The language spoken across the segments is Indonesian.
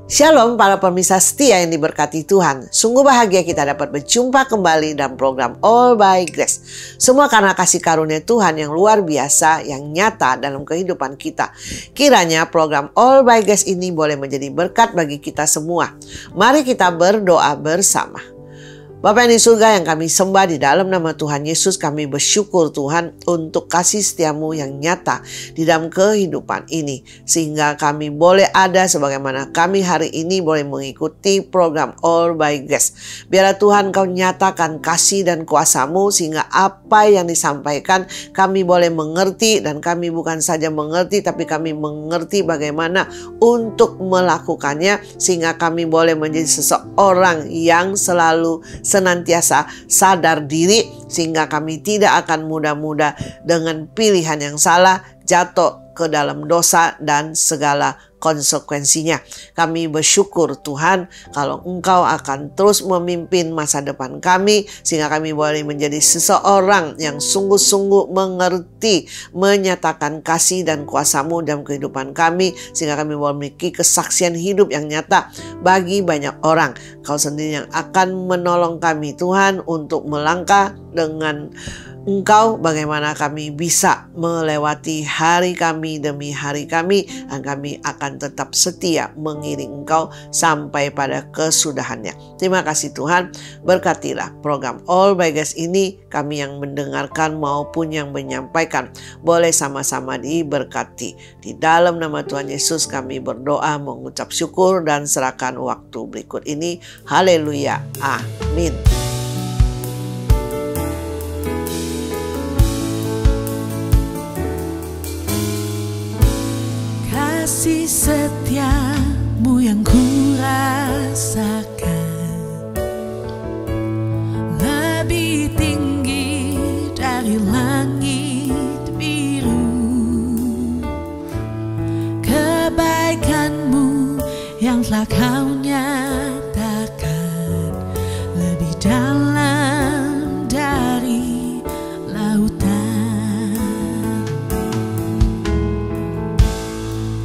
Shalom para pemirsa setia yang diberkati Tuhan. Sungguh bahagia kita dapat berjumpa kembali dalam program All by Grace. Semua karena kasih karunia Tuhan yang luar biasa, yang nyata dalam kehidupan kita. Kiranya program All by Grace ini boleh menjadi berkat bagi kita semua. Mari kita berdoa bersama. Bapa yang di surga yang kami sembah, di dalam nama Tuhan Yesus kami bersyukur Tuhan untuk kasih setiamu yang nyata di dalam kehidupan ini. Sehingga kami boleh ada sebagaimana kami hari ini boleh mengikuti program All by Grace. Biarlah Tuhan kau nyatakan kasih dan kuasamu sehingga apa yang disampaikan kami boleh mengerti. Dan kami bukan saja mengerti tapi kami mengerti bagaimana untuk melakukannya. Sehingga kami boleh menjadi seseorang yang selalu senantiasa sadar diri sehingga kami tidak akan mudah-mudah dengan pilihan yang salah jatuh ke dalam dosa dan segala konsekuensinya. Kami bersyukur Tuhan kalau Engkau akan terus memimpin masa depan kami sehingga kami boleh menjadi seseorang yang sungguh-sungguh mengerti, menyatakan kasih dan kuasamu dalam kehidupan kami sehingga kami boleh memiliki kesaksian hidup yang nyata bagi banyak orang. Kau sendiri yang akan menolong kami Tuhan untuk melangkah dengan Engkau, bagaimana kami bisa melewati hari kami demi hari kami, dan kami akan tetap setia mengiring Engkau sampai pada kesudahannya. Terima kasih Tuhan, berkatilah program All by Grace ini, kami yang mendengarkan maupun yang menyampaikan boleh sama-sama diberkati. Di dalam nama Tuhan Yesus kami berdoa, mengucap syukur dan serahkan waktu berikut ini. Haleluya, amin. Kasih setiamu yang kurasakan lebih tinggi dari langit biru. Kebaikanmu yang telah kau nyatakan lebih dalam dari lautan.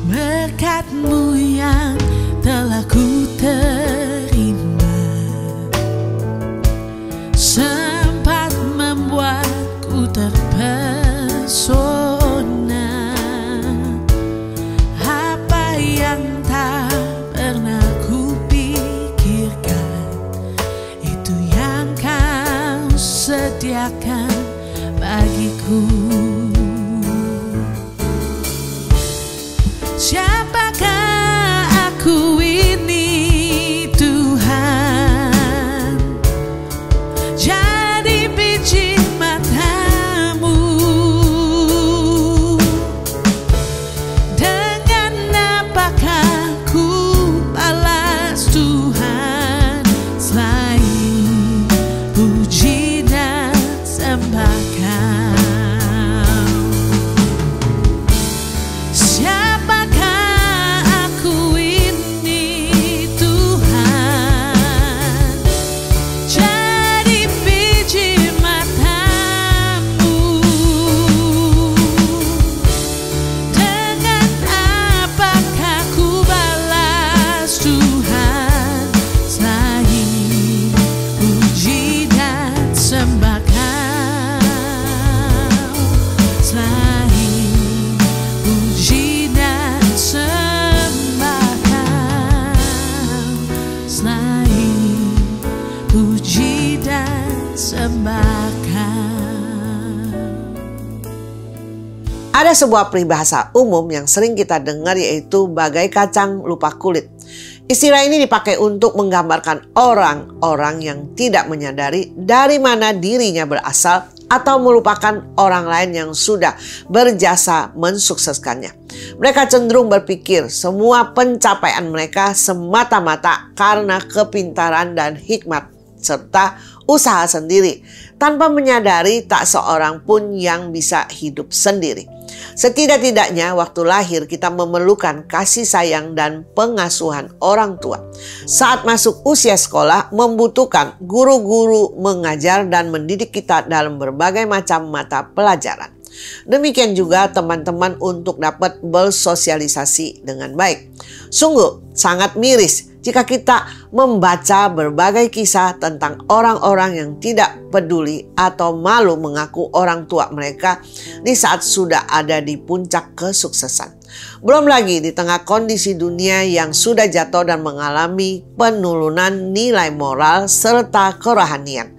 Berkat-Mu yang telah ku terima sempat membuatku terpesona. Apa yang tak pernah ku pikirkan, itu yang Kau sediakan bagiku. Siapakah aku ini Tuhan? Jadi biji mata-Mu. Dengan apakah ku balas Tuhan selain puji dan sembah Kau? Ada sebuah peribahasa umum yang sering kita dengar yaitu bagai kacang lupa kulit. Istilah ini dipakai untuk menggambarkan orang-orang yang tidak menyadari dari mana dirinya berasal atau melupakan orang lain yang sudah berjasa mensukseskannya. Mereka cenderung berpikir semua pencapaian mereka semata-mata karena kepintaran dan hikmat serta usaha sendiri, tanpa menyadari tak seorang pun yang bisa hidup sendiri. Setidak-tidaknya waktu lahir kita memerlukan kasih sayang dan pengasuhan orang tua. Saat masuk usia sekolah membutuhkan guru-guru mengajar dan mendidik kita dalam berbagai macam mata pelajaran. Demikian juga teman-teman untuk dapat bersosialisasi dengan baik. Sungguh sangat miris jika kita membaca berbagai kisah tentang orang-orang yang tidak peduli atau malu mengaku orang tua mereka di saat sudah ada di puncak kesuksesan. Belum lagi di tengah kondisi dunia yang sudah jatuh dan mengalami penurunan nilai moral serta kerohanian.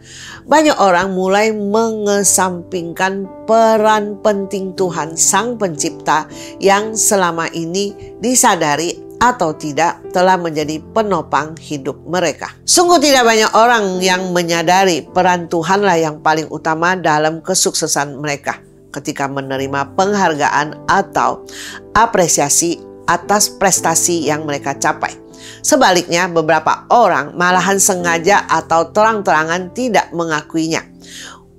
Banyak orang mulai mengesampingkan peran penting Tuhan Sang Pencipta yang selama ini disadari atau tidak telah menjadi penopang hidup mereka. Sungguh tidak banyak orang yang menyadari peran Tuhanlah yang paling utama dalam kesuksesan mereka ketika menerima penghargaan atau apresiasi atas prestasi yang mereka capai. Sebaliknya, beberapa orang malahan sengaja atau terang-terangan tidak mengakuinya.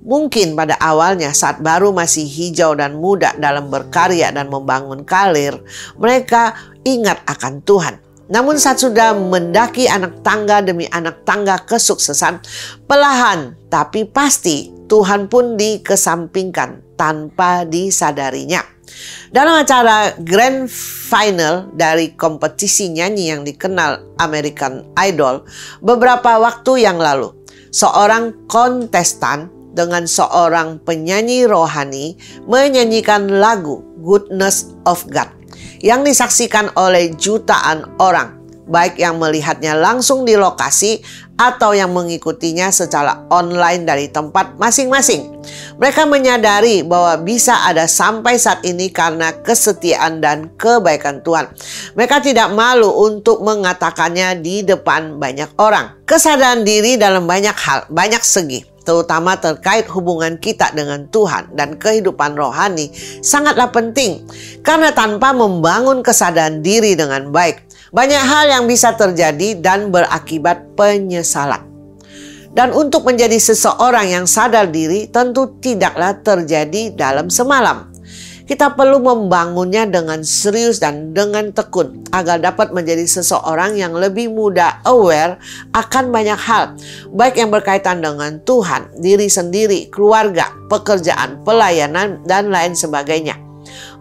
Mungkin pada awalnya saat baru masih hijau dan muda dalam berkarya dan membangun karir, mereka ingat akan Tuhan. Namun saat sudah mendaki anak tangga demi anak tangga kesuksesan, perlahan tapi pasti Tuhan pun dikesampingkan tanpa disadarinya. Dalam acara Grand Final dari kompetisi nyanyi yang dikenal American Idol beberapa waktu yang lalu, seorang kontestan dengan seorang penyanyi rohani menyanyikan lagu Goodness of God yang disaksikan oleh jutaan orang, baik yang melihatnya langsung di lokasi atau yang mengikutinya secara online dari tempat masing-masing. Mereka menyadari bahwa bisa ada sampai saat ini karena kesetiaan dan kebaikan Tuhan. Mereka tidak malu untuk mengatakannya di depan banyak orang. Kesadaran diri dalam banyak hal, banyak segi, terutama terkait hubungan kita dengan Tuhan dan kehidupan rohani, sangatlah penting. Karena tanpa membangun kesadaran diri dengan baik, banyak hal yang bisa terjadi dan berakibat penyesalan. Dan untuk menjadi seseorang yang sadar diri tentu tidaklah terjadi dalam semalam. Kita perlu membangunnya dengan serius dan dengan tekun agar dapat menjadi seseorang yang lebih mudah aware akan banyak hal, baik yang berkaitan dengan Tuhan, diri sendiri, keluarga, pekerjaan, pelayanan, dan lain sebagainya.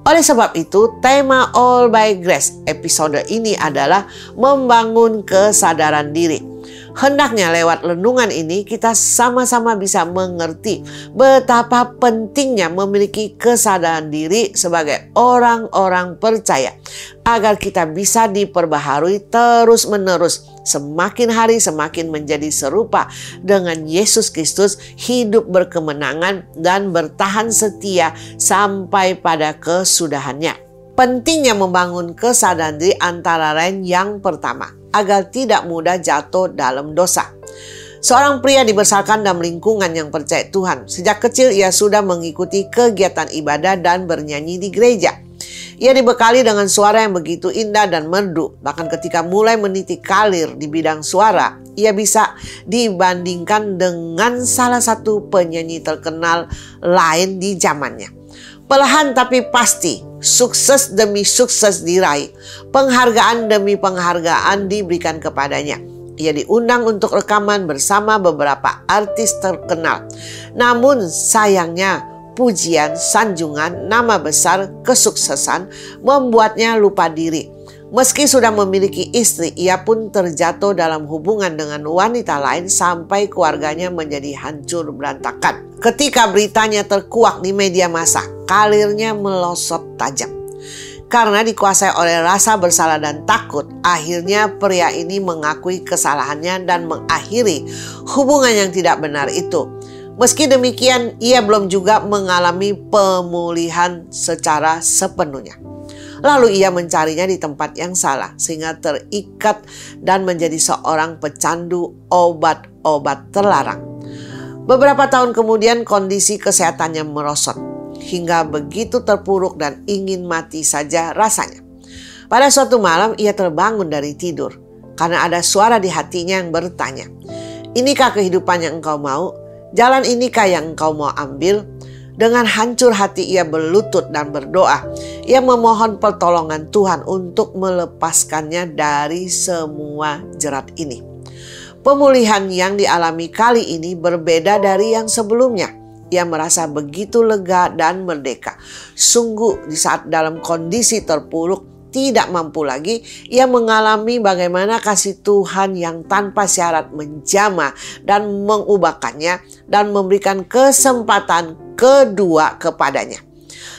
Oleh sebab itu, tema All by Grace episode ini adalah membangun kesadaran diri. Hendaknya lewat renungan ini kita sama-sama bisa mengerti betapa pentingnya memiliki kesadaran diri sebagai orang-orang percaya agar kita bisa diperbaharui terus-menerus, semakin hari semakin menjadi serupa dengan Yesus Kristus, hidup berkemenangan dan bertahan setia sampai pada kesudahannya. Pentingnya membangun kesadaran diri antara lain yang pertama, agar tidak mudah jatuh dalam dosa. Seorang pria dibesarkan dalam lingkungan yang percaya Tuhan. Sejak kecil ia sudah mengikuti kegiatan ibadah dan bernyanyi di gereja. Ia dibekali dengan suara yang begitu indah dan merdu. Bahkan ketika mulai meniti karir di bidang suara, ia bisa dibandingkan dengan salah satu penyanyi terkenal lain di zamannya. Perlahan tapi pasti, sukses demi sukses diraih, penghargaan demi penghargaan diberikan kepadanya. Ia diundang untuk rekaman bersama beberapa artis terkenal. Namun sayangnya, pujian, sanjungan, nama besar, kesuksesan membuatnya lupa diri. Meski sudah memiliki istri, ia pun terjatuh dalam hubungan dengan wanita lain sampai keluarganya menjadi hancur berantakan. Ketika beritanya terkuak di media massa, karirnya melosot tajam. Karena dikuasai oleh rasa bersalah dan takut, akhirnya pria ini mengakui kesalahannya dan mengakhiri hubungan yang tidak benar itu. Meski demikian, ia belum juga mengalami pemulihan secara sepenuhnya. Lalu ia mencarinya di tempat yang salah sehingga terikat dan menjadi seorang pecandu obat-obat terlarang. Beberapa tahun kemudian kondisi kesehatannya merosot hingga begitu terpuruk dan ingin mati saja rasanya. Pada suatu malam ia terbangun dari tidur karena ada suara di hatinya yang bertanya, "Inikah kehidupan yang engkau mau? Jalan inikah yang engkau mau ambil?" Dengan hancur hati ia berlutut dan berdoa. Ia memohon pertolongan Tuhan untuk melepaskannya dari semua jerat ini. Pemulihan yang dialami kali ini berbeda dari yang sebelumnya. ia merasa begitu lega dan merdeka. Sungguh di saat dalam kondisi terpuruk, tidak mampu lagi, ia mengalami bagaimana kasih Tuhan yang tanpa syarat menjamah dan mengubahkannya dan memberikan kesempatan kedua kepadanya.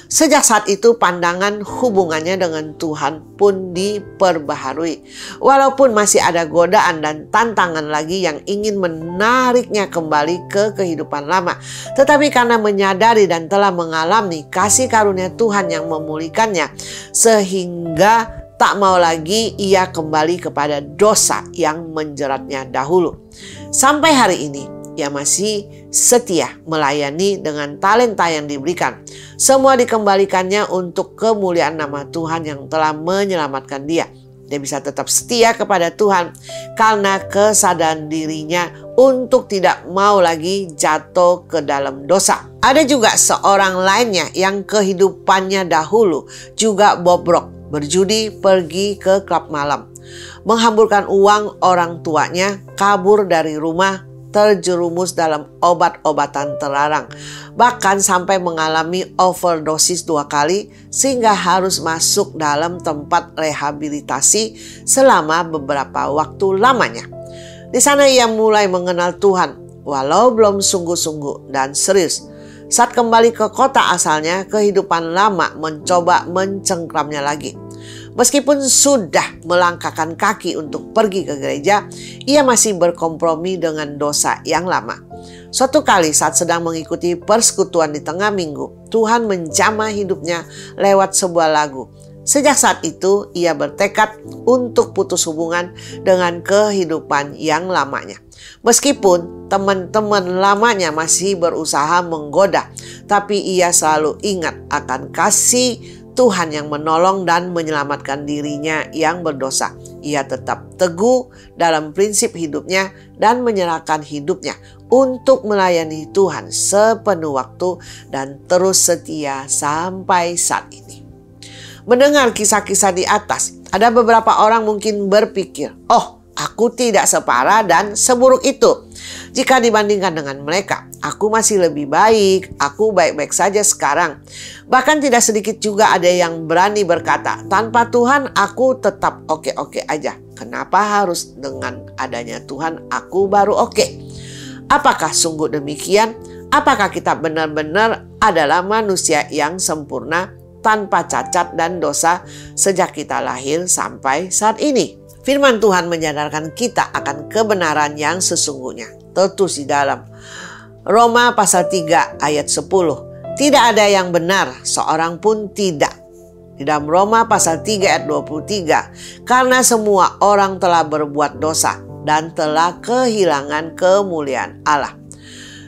Sejak saat itu pandangan hubungannya dengan Tuhan pun diperbaharui. Walaupun masih ada godaan dan tantangan lagi yang ingin menariknya kembali ke kehidupan lama. Tetapi karena menyadari dan telah mengalami kasih karunia Tuhan yang memulihkannya, sehingga tak mau lagi ia kembali kepada dosa yang menjeratnya dahulu. Sampai hari ini ia masih setia melayani dengan talenta yang diberikan. Semua dikembalikannya untuk kemuliaan nama Tuhan yang telah menyelamatkan dia. Dia bisa tetap setia kepada Tuhan karena kesadaran dirinya untuk tidak mau lagi jatuh ke dalam dosa. Ada juga seorang lainnya yang kehidupannya dahulu juga bobrok, berjudi, pergi ke klub malam, menghamburkan uang orang tuanya, kabur dari rumah, terjerumus dalam obat-obatan terlarang, bahkan sampai mengalami overdosis 2 kali sehingga harus masuk dalam tempat rehabilitasi selama beberapa waktu lamanya. Di sana ia mulai mengenal Tuhan walau belum sungguh-sungguh dan serius. Saat kembali ke kota asalnya, kehidupan lama mencoba mencengkramnya lagi. Meskipun sudah melangkahkan kaki untuk pergi ke gereja, ia masih berkompromi dengan dosa yang lama. Suatu kali saat sedang mengikuti persekutuan di tengah minggu, Tuhan menjamah hidupnya lewat sebuah lagu. Sejak saat itu, ia bertekad untuk putus hubungan dengan kehidupan yang lamanya. Meskipun teman-teman lamanya masih berusaha menggoda, tapi ia selalu ingat akan kasih Tuhan yang menolong dan menyelamatkan dirinya yang berdosa. Ia tetap teguh dalam prinsip hidupnya dan menyerahkan hidupnya untuk melayani Tuhan sepenuh waktu dan terus setia sampai saat ini. Mendengar kisah-kisah di atas, ada beberapa orang mungkin berpikir, "Oh, aku tidak separah dan seburuk itu. Jika dibandingkan dengan mereka, aku masih lebih baik, aku baik-baik saja sekarang." Bahkan tidak sedikit juga ada yang berani berkata, "Tanpa Tuhan aku tetap oke-oke aja. Kenapa harus dengan adanya Tuhan aku baru oke?" Apakah sungguh demikian? Apakah kita benar-benar adalah manusia yang sempurna tanpa cacat dan dosa sejak kita lahir sampai saat ini? Firman Tuhan menyadarkan kita akan kebenaran yang sesungguhnya. Tertulis di dalam Roma pasal 3 ayat 10. Tidak ada yang benar, seorang pun tidak. Di dalam Roma pasal 3 ayat 23. Karena semua orang telah berbuat dosa dan telah kehilangan kemuliaan Allah.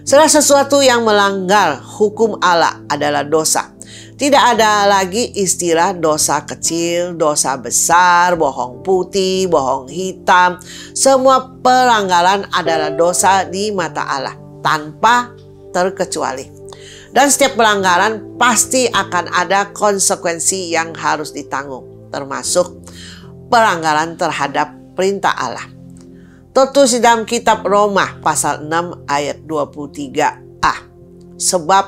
Segala sesuatu yang melanggar hukum Allah adalah dosa. Tidak ada lagi istilah dosa kecil, dosa besar, bohong putih, bohong hitam. Semua pelanggaran adalah dosa di mata Allah tanpa terkecuali. Dan setiap pelanggaran pasti akan ada konsekuensi yang harus ditanggung, termasuk pelanggaran terhadap perintah Allah. Tertulis di dalam kitab Roma pasal 6 ayat 23a. Sebab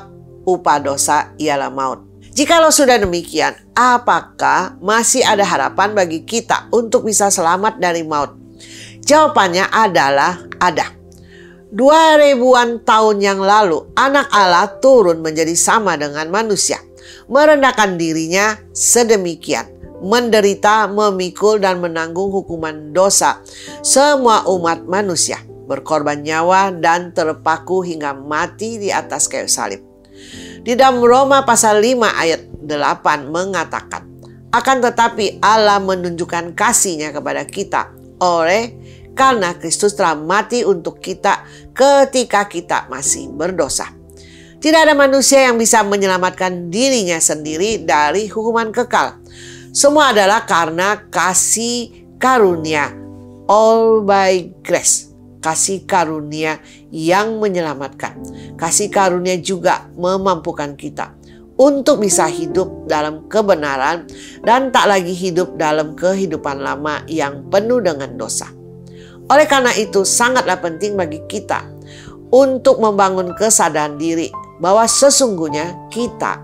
upah dosa ialah maut. Jikalau sudah demikian, apakah masih ada harapan bagi kita untuk bisa selamat dari maut? Jawabannya adalah ada. 2000-an tahun yang lalu, anak Allah turun menjadi sama dengan manusia, merendahkan dirinya sedemikian, menderita, memikul dan menanggung hukuman dosa semua umat manusia, berkorban nyawa dan terpaku hingga mati di atas kayu salib. Di dalam Roma pasal 5 ayat 8 mengatakan, akan tetapi Allah menunjukkan kasih-Nya kepada kita karena Kristus telah mati untuk kita ketika kita masih berdosa. Tidak ada manusia yang bisa menyelamatkan dirinya sendiri dari hukuman kekal. Semua adalah karena kasih karunia, all by grace. Kasih karunia yang menyelamatkan. Kasih karunia juga memampukan kita untuk bisa hidup dalam kebenaran dan tak lagi hidup dalam kehidupan lama yang penuh dengan dosa. Oleh karena itu sangatlah penting bagi kita untuk membangun kesadaran diri bahwa sesungguhnya kita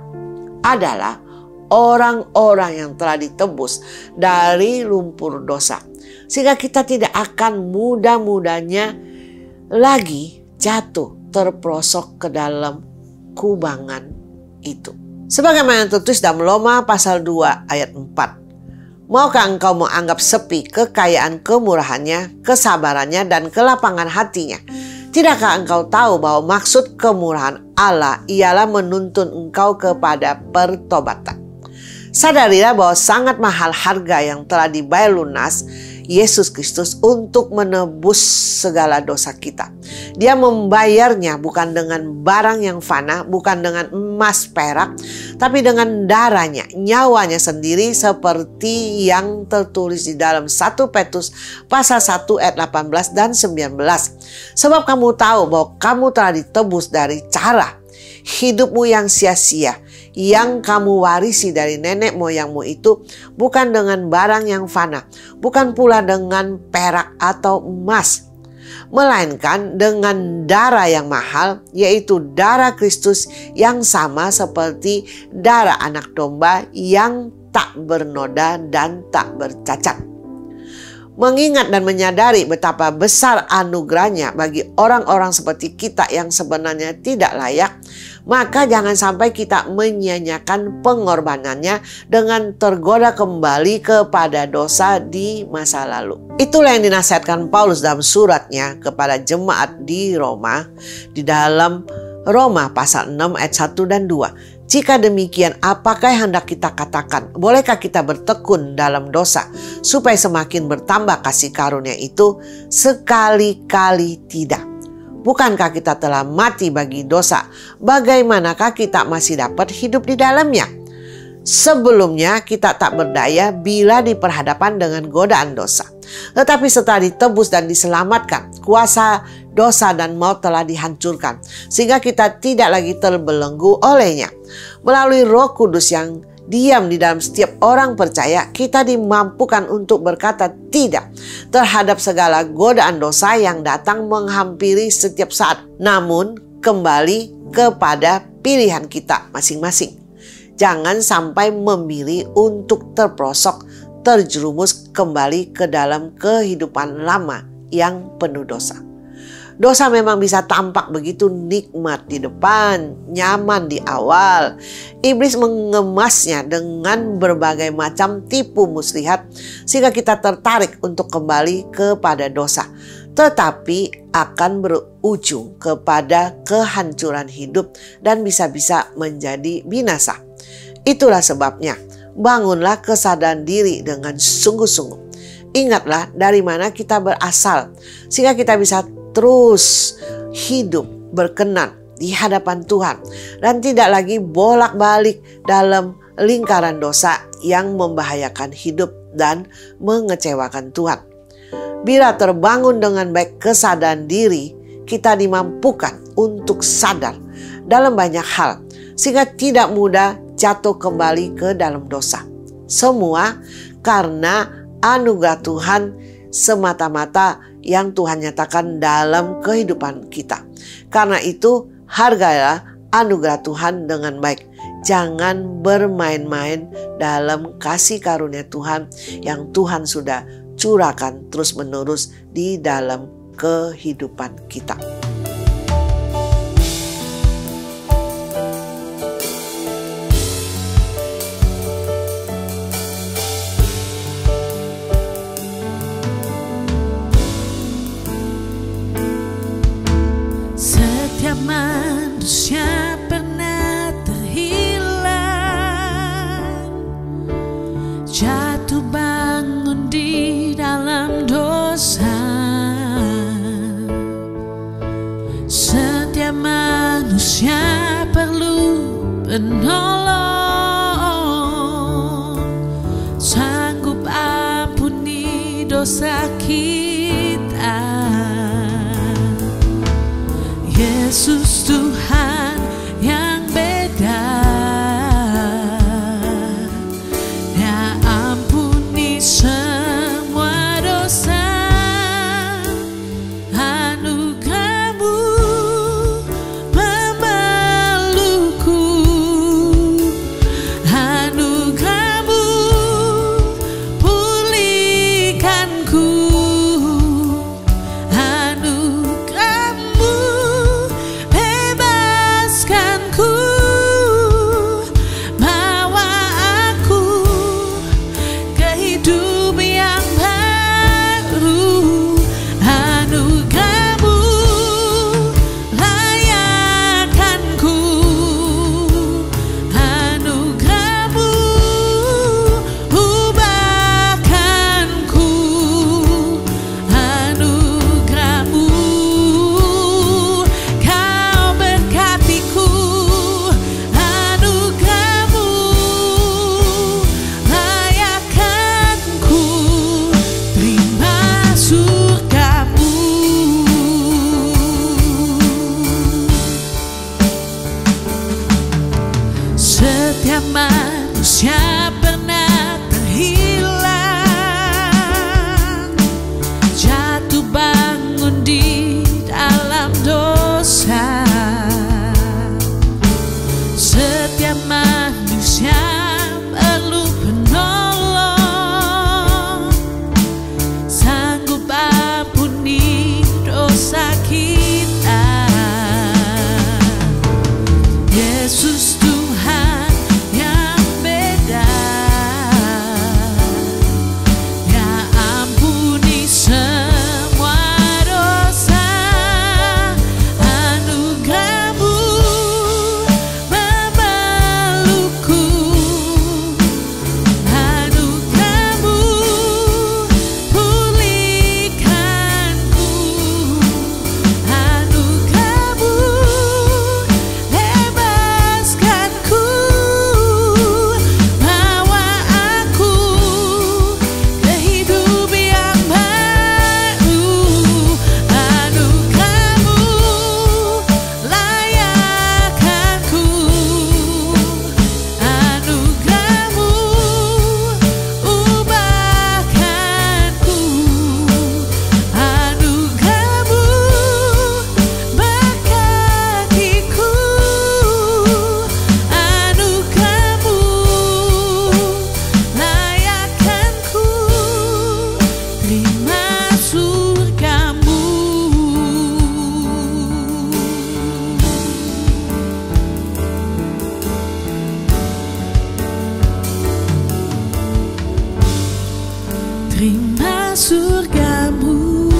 adalah orang-orang yang telah ditebus dari lumpur dosa. Sehingga kita tidak akan mudah-mudahnya lagi jatuh terperosok ke dalam kubangan itu. Sebagaimana tertulis dalam Roma pasal 2 ayat 4. Maukah engkau menganggap sepi kekayaan kemurahannya, kesabarannya, dan kelapangan hatinya? Tidakkah engkau tahu bahwa maksud kemurahan Allah ialah menuntun engkau kepada pertobatan? Sadarilah bahwa sangat mahal harga yang telah dibayar lunas Yesus Kristus untuk menebus segala dosa kita. Dia membayarnya bukan dengan barang yang fana, bukan dengan emas perak, tapi dengan darahnya, nyawanya sendiri, seperti yang tertulis di dalam 1 Petrus pasal 1 ayat 18 dan 19. Sebab kamu tahu bahwa kamu telah ditebus dari cara hidupmu yang sia-sia, yang kamu warisi dari nenek moyangmu itu, bukan dengan barang yang fana, bukan pula dengan perak atau emas, melainkan dengan darah yang mahal, yaitu darah Kristus yang sama seperti darah anak domba yang tak bernoda dan tak bercacat. Mengingat dan menyadari betapa besar anugerahnya bagi orang-orang seperti kita yang sebenarnya tidak layak, maka jangan sampai kita menyia-nyiakan pengorbanannya dengan tergoda kembali kepada dosa di masa lalu. Itulah yang dinasihatkan Paulus dalam suratnya kepada jemaat di Roma, di dalam Roma pasal 6 ayat 1 dan 2. Jika demikian, apakah yang hendak kita katakan? Bolehkah kita bertekun dalam dosa supaya semakin bertambah kasih karunia itu? Sekali-kali tidak. Bukankah kita telah mati bagi dosa? Bagaimanakah kita masih dapat hidup di dalamnya? Sebelumnya kita tak berdaya bila diperhadapan dengan godaan dosa. Tetapi setelah ditebus dan diselamatkan, kuasa dosa dan maut telah dihancurkan, sehingga kita tidak lagi terbelenggu olehnya. Melalui Roh Kudus yang diam di dalam setiap orang percaya, kita dimampukan untuk berkata tidak terhadap segala godaan dosa yang datang menghampiri setiap saat. Namun kembali kepada pilihan kita masing-masing. Jangan sampai memilih untuk terperosok, terjerumus kembali ke dalam kehidupan lama yang penuh dosa. Dosa memang bisa tampak begitu nikmat di depan, nyaman di awal. Iblis mengemasnya dengan berbagai macam tipu muslihat sehingga kita tertarik untuk kembali kepada dosa. Tetapi akan berujung kepada kehancuran hidup dan bisa-bisa menjadi binasa. Itulah sebabnya, bangunlah kesadaran diri dengan sungguh-sungguh. Ingatlah dari mana kita berasal, sehingga kita bisa terus hidup berkenan di hadapan Tuhan dan tidak lagi bolak-balik dalam lingkaran dosa yang membahayakan hidup dan mengecewakan Tuhan. Bila terbangun dengan baik kesadaran diri, kita dimampukan untuk sadar dalam banyak hal sehingga tidak mudah jatuh kembali ke dalam dosa. Semua karena anugerah Tuhan semata-mata yang Tuhan nyatakan dalam kehidupan kita. Karena itu, hargailah anugerah Tuhan dengan baik. Jangan bermain-main dalam kasih karunia Tuhan yang Tuhan sudah curahkan terus-menerus di dalam kehidupan kita. Manusia pernah terhilang, jatuh bangun di dalam dosa. Setiap manusia perlu penolong, sanggup ampuni dosa kita. Yesus Tuhan yang beda, Dia ampuni semua dosa. Anugerah-Mu memeluk surgamu. Setiap manusia pernah terhilang, jatuh bangun di dalam dosa. Setiap manusia perlu penolong, sanggup ampuni dosa kita. Yesus Tuhan yang beda, ya ampuni semua dosa. Anugerah-Mu memelukku, anugerah-Mu pulihkanku, anugerah-Mu bebaskanku, bawa aku ke hidup yang baru. Anugerah-Mu layakkanku, anugerah-Mu ubahkanku, anugerah-Mu berkatiku, anugerah-Mu layakkanku, terima surgamu. Terima surgamu.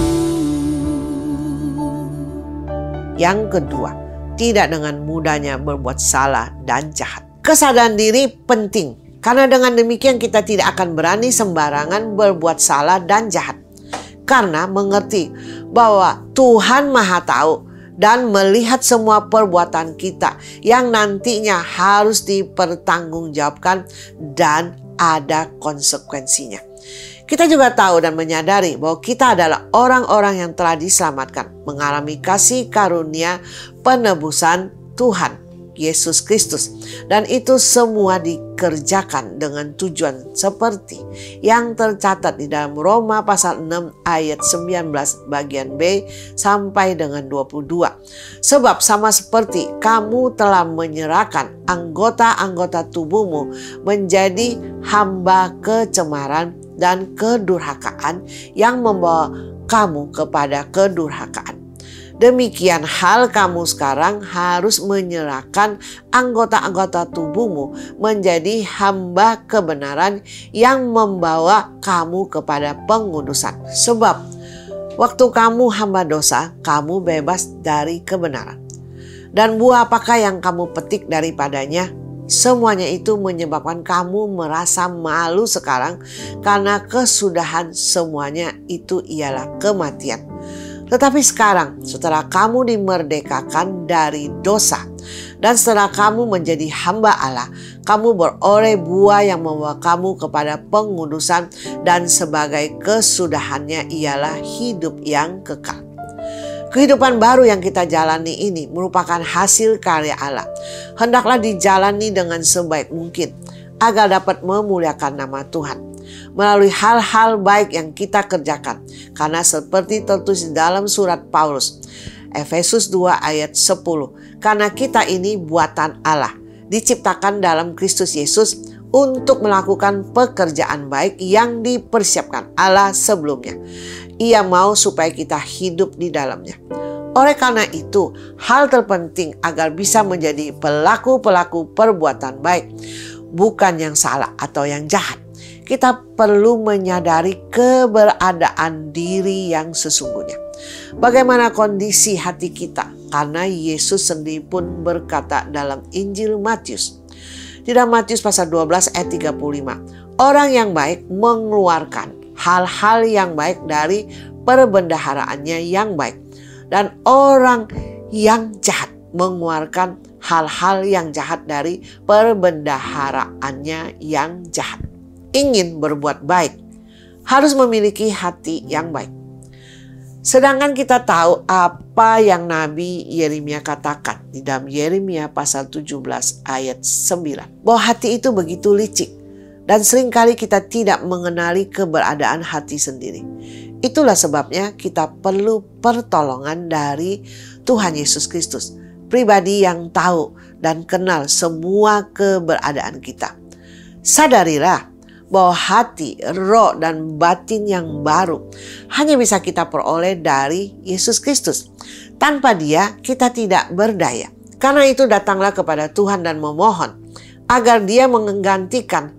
Yang kedua, tidak dengan mudahnya berbuat salah dan jahat. Kesadaran diri penting, karena dengan demikian kita tidak akan berani sembarangan berbuat salah dan jahat. Karena mengerti bahwa Tuhan Maha Tahu dan melihat semua perbuatan kita yang nantinya harus dipertanggungjawabkan dan ada konsekuensinya. Kita juga tahu dan menyadari bahwa kita adalah orang-orang yang telah diselamatkan, mengalami kasih karunia penebusan Tuhan Yesus Kristus. Dan itu semua dikerjakan dengan tujuan seperti yang tercatat di dalam Roma pasal 6 ayat 19 bagian B sampai dengan 22. Sebab sama seperti kamu telah menyerahkan anggota-anggota tubuhmu menjadi hamba kecemaran dan kedurhakaan yang membawa kamu kepada kedurhakaan, demikian hal kamu sekarang harus menyerahkan anggota-anggota tubuhmu menjadi hamba kebenaran yang membawa kamu kepada pengudusan. Sebab waktu kamu hamba dosa, kamu bebas dari kebenaran. Dan buah apakah yang kamu petik daripadanya? Semuanya itu menyebabkan kamu merasa malu sekarang, karena kesudahan semuanya itu ialah kematian. Tetapi sekarang setelah kamu dimerdekakan dari dosa dan setelah kamu menjadi hamba Allah, kamu beroleh buah yang membawa kamu kepada pengudusan, dan sebagai kesudahannya ialah hidup yang kekal. Kehidupan baru yang kita jalani ini merupakan hasil karya Allah. Hendaklah dijalani dengan sebaik mungkin agar dapat memuliakan nama Tuhan melalui hal-hal baik yang kita kerjakan. Karena seperti tertulis dalam surat Paulus, Efesus 2 ayat 10. Karena kita ini buatan Allah, diciptakan dalam Kristus Yesus untuk melakukan pekerjaan baik yang dipersiapkan Allah sebelumnya. Ia mau supaya kita hidup di dalamnya. Oleh karena itu, hal terpenting agar bisa menjadi pelaku-pelaku perbuatan baik, bukan yang salah atau yang jahat. Kita perlu menyadari keberadaan diri yang sesungguhnya. Bagaimana kondisi hati kita? Karena Yesus sendiri pun berkata dalam Injil Matius. Di dalam Matius pasal 12 ayat 35. Orang yang baik mengeluarkan hal-hal yang baik dari perbendaharaannya yang baik. Dan orang yang jahat mengeluarkan hal-hal yang jahat dari perbendaharaannya yang jahat. Ingin berbuat baik harus memiliki hati yang baik. Sedangkan kita tahu apa yang Nabi Yeremia katakan di dalam Yeremia pasal 17 ayat 9. Bahwa hati itu begitu licik dan seringkali kita tidak mengenali keberadaan hati sendiri. Itulah sebabnya kita perlu pertolongan dari Tuhan Yesus Kristus, pribadi yang tahu dan kenal semua keberadaan kita. Sadarilah bahwa hati, roh, dan batin yang baru hanya bisa kita peroleh dari Yesus Kristus. Tanpa Dia kita tidak berdaya. Karena itu datanglah kepada Tuhan dan memohon agar Dia menggantikan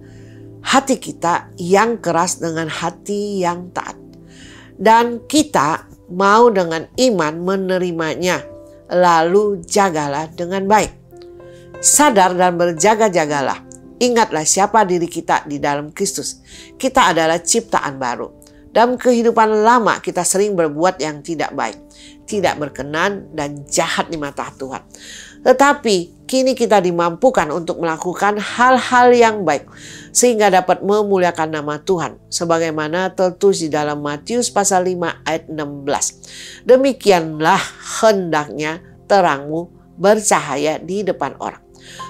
hati kita yang keras dengan hati yang taat. Dan kita mau dengan iman menerimanya, lalu jagalah dengan baik. Sadar dan berjaga-jagalah. Ingatlah siapa diri kita di dalam Kristus. Kita adalah ciptaan baru. Dalam kehidupan lama kita sering berbuat yang tidak baik, tidak berkenan dan jahat di mata Tuhan. Tetapi kini kita dimampukan untuk melakukan hal-hal yang baik sehingga dapat memuliakan nama Tuhan. Sebagaimana tertulis di dalam Matius pasal 5 ayat 16. Demikianlah hendaknya terangmu bercahaya di depan orang,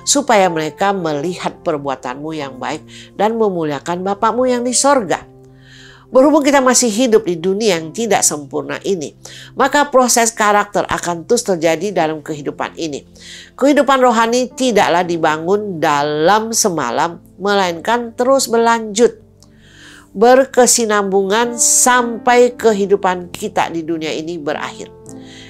supaya mereka melihat perbuatanmu yang baik dan memuliakan Bapa-Mu yang di sorga. Berhubung kita masih hidup di dunia yang tidak sempurna ini, maka proses karakter akan terus terjadi dalam kehidupan ini. Kehidupan rohani tidaklah dibangun dalam semalam, melainkan terus berlanjut, berkesinambungan sampai kehidupan kita di dunia ini berakhir.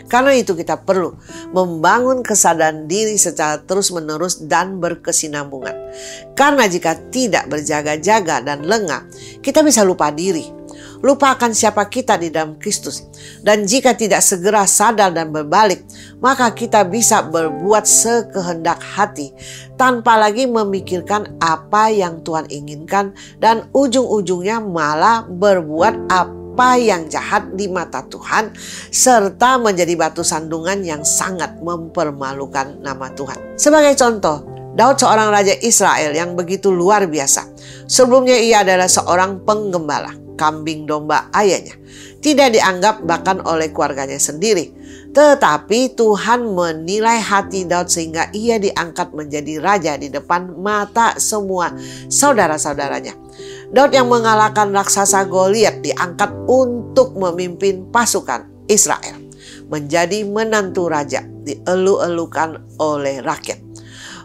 Karena itu kita perlu membangun kesadaran diri secara terus-menerus dan berkesinambungan. Karena jika tidak berjaga-jaga dan lengah, kita bisa lupa diri, lupa akan siapa kita di dalam Kristus. Dan jika tidak segera sadar dan berbalik, maka kita bisa berbuat sekehendak hati tanpa lagi memikirkan apa yang Tuhan inginkan, dan ujung-ujungnya malah berbuat apa yang jahat di mata Tuhan, serta menjadi batu sandungan yang sangat mempermalukan nama Tuhan. Sebagai contoh, Daud seorang raja Israel yang begitu luar biasa. Sebelumnya ia adalah seorang penggembala kambing domba ayahnya. Tidak dianggap bahkan oleh keluarganya sendiri. Tetapi Tuhan menilai hati Daud sehingga ia diangkat menjadi raja di depan mata semua saudara-saudaranya. Daud yang mengalahkan raksasa Goliat diangkat untuk memimpin pasukan Israel. Menjadi menantu raja, dielu-elukan oleh rakyat.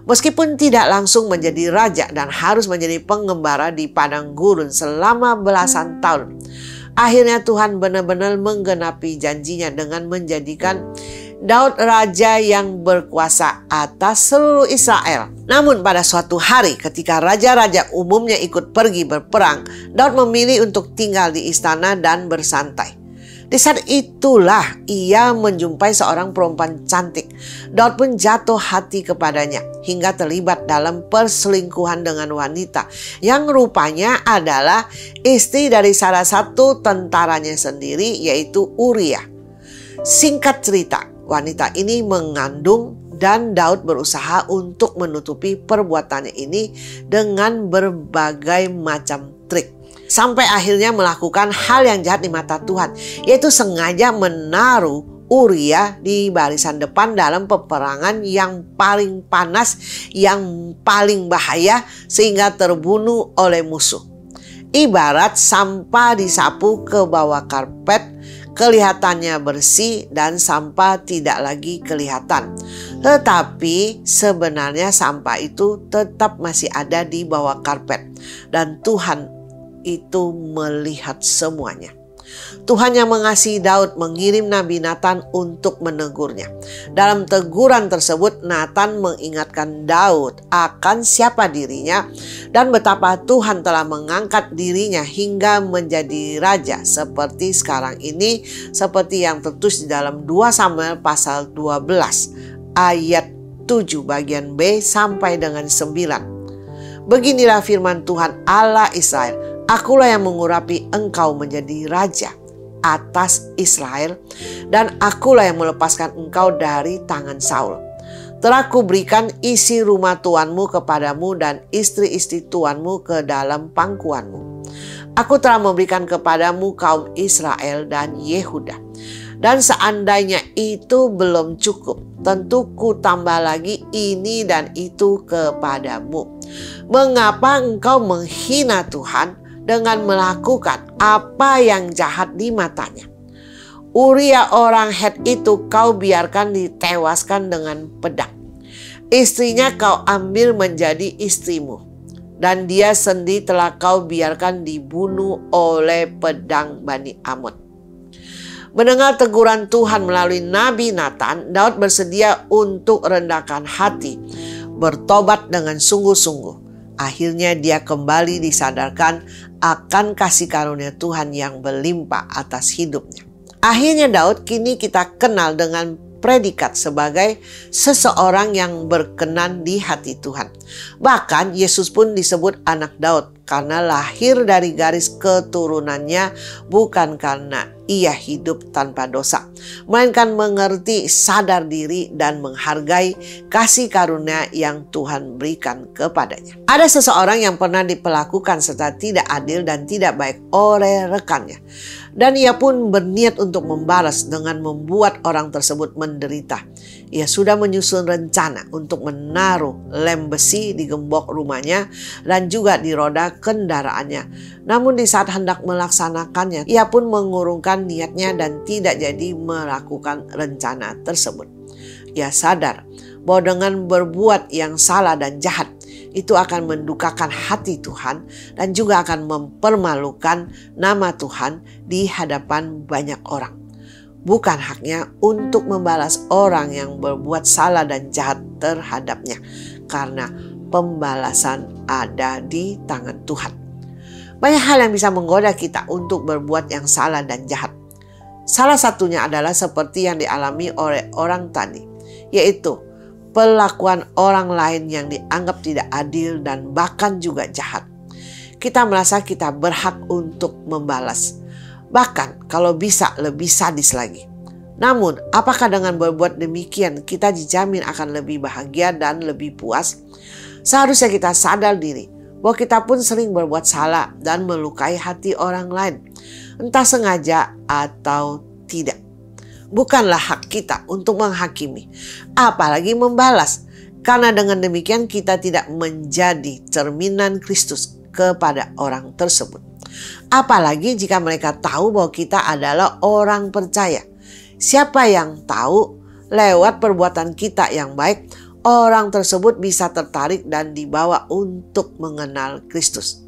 Meskipun tidak langsung menjadi raja dan harus menjadi penggembala di padang gurun selama belasan tahun, akhirnya Tuhan benar-benar menggenapi janjinya dengan menjadikan Daud raja yang berkuasa atas seluruh Israel. Namun pada suatu hari ketika raja-raja umumnya ikut pergi berperang, Daud memilih untuk tinggal di istana dan bersantai. Di saat itulah ia menjumpai seorang perempuan cantik. Daud pun jatuh hati kepadanya hingga terlibat dalam perselingkuhan dengan wanita yang rupanya adalah istri dari salah satu tentaranya sendiri, yaitu Uria. Singkat cerita, wanita ini mengandung dan Daud berusaha untuk menutupi perbuatannya ini dengan berbagai macam trik. Sampai akhirnya melakukan hal yang jahat di mata Tuhan, yaitu sengaja menaruh Uria di barisan depan dalam peperangan yang paling panas, yang paling bahaya, sehingga terbunuh oleh musuh. Ibarat sampah disapu ke bawah karpet, kelihatannya bersih dan sampah tidak lagi kelihatan. Tetapi sebenarnya sampah itu tetap masih ada di bawah karpet. Dan Tuhan itu melihat semuanya. Tuhan yang mengasihi Daud mengirim Nabi Nathan untuk menegurnya. Dalam teguran tersebut, Nathan mengingatkan Daud akan siapa dirinya dan betapa Tuhan telah mengangkat dirinya hingga menjadi raja seperti sekarang ini, seperti yang tertulis di dalam 2 Samuel pasal 12 ayat 7 bagian B sampai dengan 9. Beginilah firman Tuhan Allah Israel. Akulah yang mengurapi engkau menjadi raja atas Israel, dan akulah yang melepaskan engkau dari tangan Saul. Telah kuberikan isi rumah tuanmu kepadamu dan istri-istri tuanmu ke dalam pangkuanmu. Aku telah memberikan kepadamu kaum Israel dan Yehuda. Dan seandainya itu belum cukup, tentu ku tambah lagi ini dan itu kepadamu. Mengapa engkau menghina Tuhan dengan melakukan apa yang jahat di matanya? Uria orang Het itu kau biarkan ditewaskan dengan pedang. Istrinya kau ambil menjadi istrimu. Dan dia sendiri telah kau biarkan dibunuh oleh pedang Bani Amon. Mendengar teguran Tuhan melalui Nabi Natan, Daud bersedia untuk rendahkan hati, bertobat dengan sungguh-sungguh. Akhirnya dia kembali disadarkan akan kasih karunia Tuhan yang berlimpah atas hidupnya. Akhirnya Daud kini kita kenal dengan predikat sebagai seseorang yang berkenan di hati Tuhan. Bahkan Yesus pun disebut anak Daud karena lahir dari garis keturunannya, bukan karena ia hidup tanpa dosa, melainkan mengerti, sadar diri, dan menghargai kasih karunia yang Tuhan berikan kepadanya. Ada seseorang yang pernah diperlakukan serta tidak adil dan tidak baik oleh rekannya. Dan ia pun berniat untuk membalas dengan membuat orang tersebut menderita. Ia sudah menyusun rencana untuk menaruh lem besi di gembok rumahnya dan juga di roda kendaraannya. Namun di saat hendak melaksanakannya, ia pun mengurungkan niatnya dan tidak jadi melakukan rencana tersebut. Ia sadar bahwa dengan berbuat yang salah dan jahat, itu akan mendukakan hati Tuhan dan juga akan mempermalukan nama Tuhan di hadapan banyak orang. Bukan haknya untuk membalas orang yang berbuat salah dan jahat terhadapnya, karena pembalasan ada di tangan Tuhan. Banyak hal yang bisa menggoda kita untuk berbuat yang salah dan jahat. Salah satunya adalah seperti yang dialami oleh orang tadi, yaitu perlakuan orang lain yang dianggap tidak adil dan bahkan juga jahat. Kita merasa kita berhak untuk membalas, bahkan kalau bisa lebih sadis lagi. Namun, apakah dengan berbuat demikian kita dijamin akan lebih bahagia dan lebih puas? Seharusnya kita sadar diri bahwa kita pun sering berbuat salah dan melukai hati orang lain, entah sengaja atau tidak. Bukanlah hak kita untuk menghakimi, apalagi membalas. Karena dengan demikian kita tidak menjadi cerminan Kristus kepada orang tersebut. Apalagi jika mereka tahu bahwa kita adalah orang percaya. Siapa yang tahu lewat perbuatan kita yang baik, orang tersebut bisa tertarik dan dibawa untuk mengenal Kristus.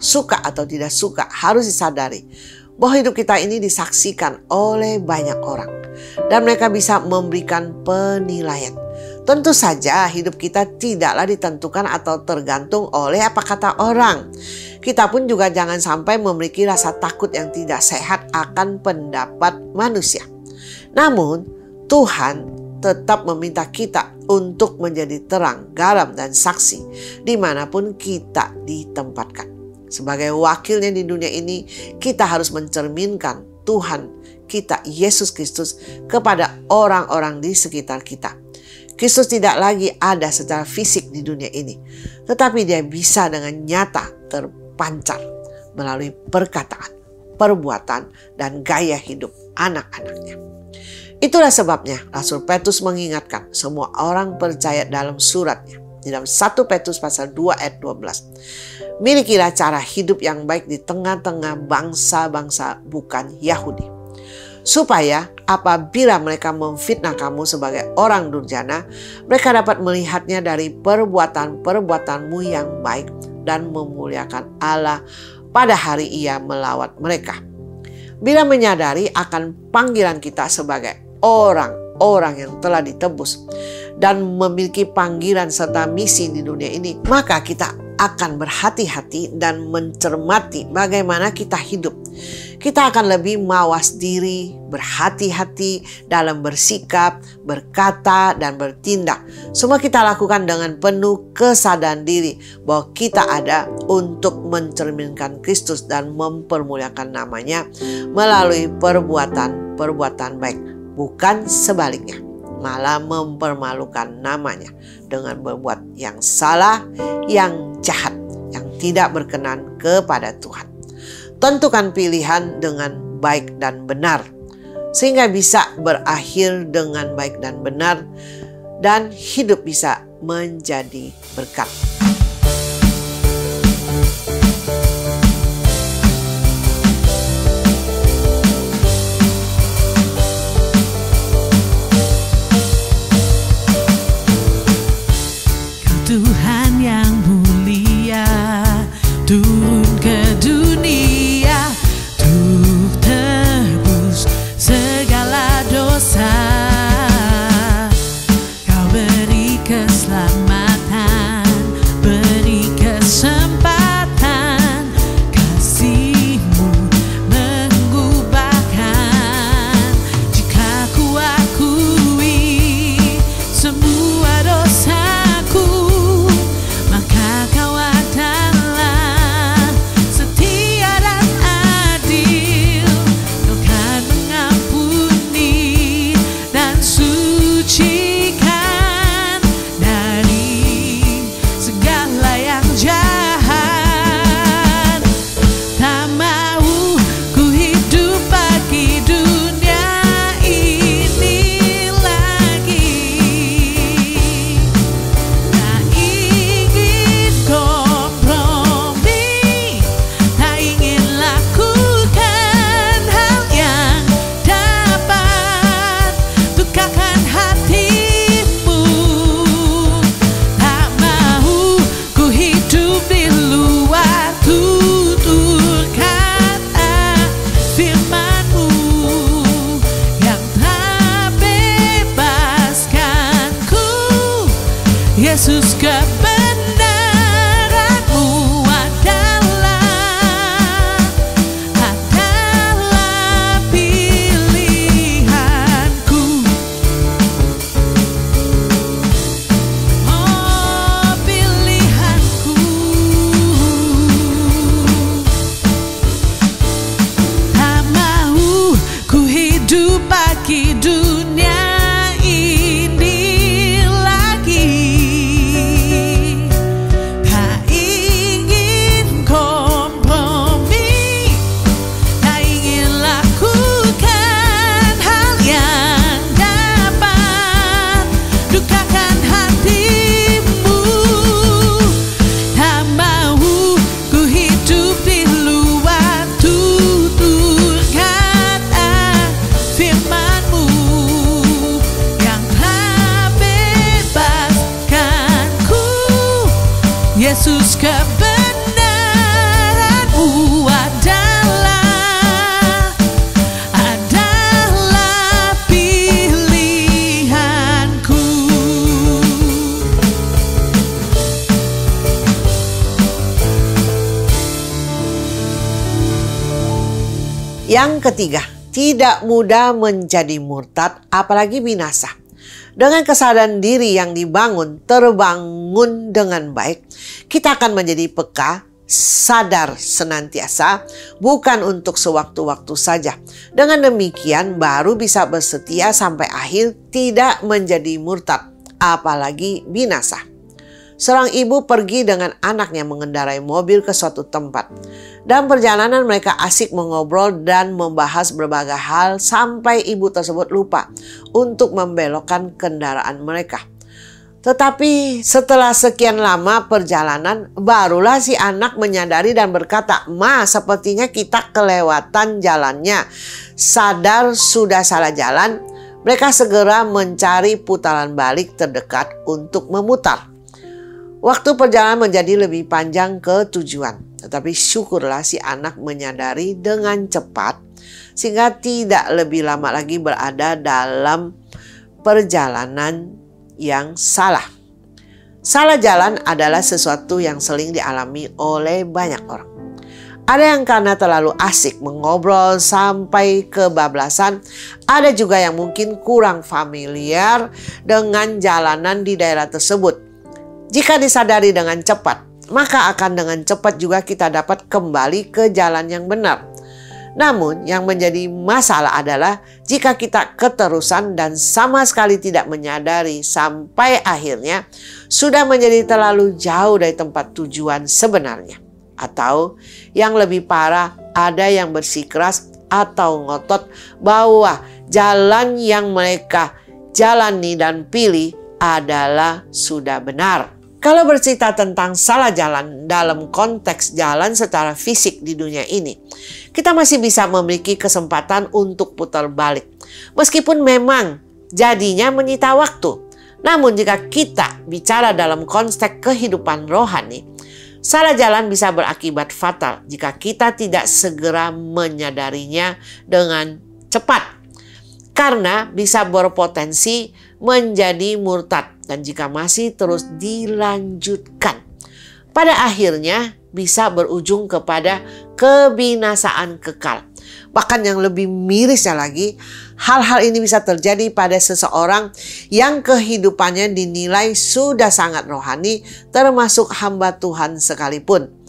Suka atau tidak suka, harus disadari bahwa hidup kita ini disaksikan oleh banyak orang dan mereka bisa memberikan penilaian. Tentu saja hidup kita tidaklah ditentukan atau tergantung oleh apa kata orang. Kita pun juga jangan sampai memiliki rasa takut yang tidak sehat akan pendapat manusia. Namun Tuhan tetap meminta kita untuk menjadi terang, garam, dan saksi dimanapun kita ditempatkan. Sebagai wakilnya di dunia ini, kita harus mencerminkan Tuhan kita, Yesus Kristus, kepada orang-orang di sekitar kita. Kristus tidak lagi ada secara fisik di dunia ini, tetapi dia bisa dengan nyata terpancar melalui perkataan, perbuatan, dan gaya hidup anak-anaknya. Itulah sebabnya Rasul Petrus mengingatkan semua orang percaya dalam suratnya, di dalam 1 Petrus pasal 2 ayat 12. Milikilah cara hidup yang baik di tengah-tengah bangsa-bangsa bukan Yahudi, supaya apabila mereka memfitnah kamu sebagai orang durjana, mereka dapat melihatnya dari perbuatan-perbuatanmu yang baik dan memuliakan Allah pada hari Ia melawat mereka. Bila menyadari akan panggilan kita sebagai orang-orang yang telah ditebus dan memiliki panggilan serta misi di dunia ini, maka kita akan berhati-hati dan mencermati bagaimana kita hidup. Kita akan lebih mawas diri, berhati-hati dalam bersikap, berkata, dan bertindak. Semua kita lakukan dengan penuh kesadaran diri bahwa kita ada untuk mencerminkan Kristus dan mempermuliakan namanya melalui perbuatan-perbuatan baik, bukan sebaliknya, malah mempermalukan namanya dengan berbuat yang salah, yang jahat, yang tidak berkenan kepada Tuhan. Tentukan pilihan dengan baik dan benar, sehingga bisa berakhir dengan baik dan benar, dan hidup bisa menjadi berkat. Tuhan yang mulia turun ke dunia untuk tebus segala dosa. Kau beri keselamatan, beri kesempatan, kasih-Mu mengubahkan. Jika ku akui semua dosaku, maka Kau adalah setia dan adil. Kau kan mengampuni dan sucikan dari segala yang jahat. Tak mau ku hidup bagi dunia ini lagi. Tak ingin kompromi, tak ingin lakukan hal yang dapat lukakan hatimu. Tak mau ku hidup di luar tutur kata firman-Mu yang telah bebaskanku. Yesus, kebenaran-Mu adalah pilihanku. Oh, pilihanku. Tak mau ku hidup bagi dunia ini lagi. Tak ingin kompromi, tak ingin lakukan hal yang dapat lukakan hatimu. Tak mau ku hidup di luar tutur kata firman-Mu yang telah bebaskanku. Yesus, kebenaran-Mu adalah pilihanku. Yang ketiga, tidak mudah menjadi murtad, apalagi binasa. Dengan kesadaran diri yang dibangun, terbangun dengan baik, kita akan menjadi peka, sadar senantiasa, bukan untuk sewaktu-waktu saja. Dengan demikian baru bisa bersetia sampai akhir, tidak menjadi murtad, apalagi binasa. Seorang ibu pergi dengan anaknya mengendarai mobil ke suatu tempat. Dalam perjalanan mereka asik mengobrol dan membahas berbagai hal sampai ibu tersebut lupa untuk membelokkan kendaraan mereka. Tetapi setelah sekian lama perjalanan, barulah si anak menyadari dan berkata, "Ma, sepertinya kita kelewatan jalannya." Sadar sudah salah jalan, mereka segera mencari putaran balik terdekat untuk memutar. Waktu perjalanan menjadi lebih panjang ke tujuan. Tetapi syukurlah si anak menyadari dengan cepat sehingga tidak lebih lama lagi berada dalam perjalanan yang salah. Salah jalan adalah sesuatu yang sering dialami oleh banyak orang. Ada yang karena terlalu asik mengobrol sampai kebablasan. Ada juga yang mungkin kurang familiar dengan jalanan di daerah tersebut. Jika disadari dengan cepat, maka akan dengan cepat juga kita dapat kembali ke jalan yang benar. Namun yang menjadi masalah adalah jika kita keterusan dan sama sekali tidak menyadari sampai akhirnya sudah menjadi terlalu jauh dari tempat tujuan sebenarnya. Atau yang lebih parah ada yang bersikeras atau ngotot bahwa jalan yang mereka jalani dan pilih adalah sudah benar. Kalau bercerita tentang salah jalan dalam konteks jalan secara fisik di dunia ini, kita masih bisa memiliki kesempatan untuk putar balik. Meskipun memang jadinya menyita waktu. Namun jika kita bicara dalam konteks kehidupan rohani, salah jalan bisa berakibat fatal jika kita tidak segera menyadarinya dengan cepat. Karena bisa berpotensi menjadi murtad dan jika masih terus dilanjutkan, pada akhirnya bisa berujung kepada kebinasaan kekal. Bahkan yang lebih mirisnya lagi, hal-hal ini bisa terjadi pada seseorang yang kehidupannya dinilai sudah sangat rohani, termasuk hamba Tuhan sekalipun.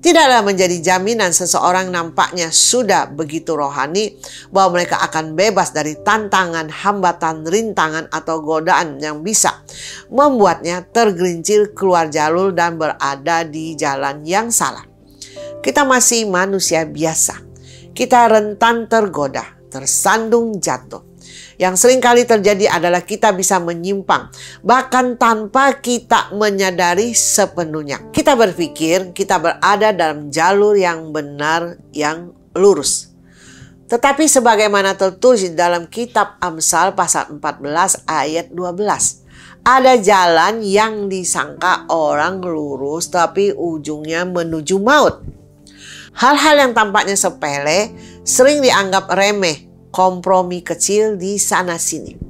Tidaklah menjadi jaminan seseorang nampaknya sudah begitu rohani bahwa mereka akan bebas dari tantangan, hambatan, rintangan, atau godaan yang bisa membuatnya tergelincir keluar jalur dan berada di jalan yang salah. Kita masih manusia biasa. Kita rentan tergoda, tersandung jatuh. Yang seringkali terjadi adalah kita bisa menyimpang, bahkan tanpa kita menyadari sepenuhnya. Kita berpikir kita berada dalam jalur yang benar, yang lurus. Tetapi sebagaimana tertulis dalam kitab Amsal pasal 14 ayat 12. Ada jalan yang disangka orang lurus tapi ujungnya menuju maut. Hal-hal yang tampaknya sepele sering dianggap remeh, kompromi kecil di sana-sini.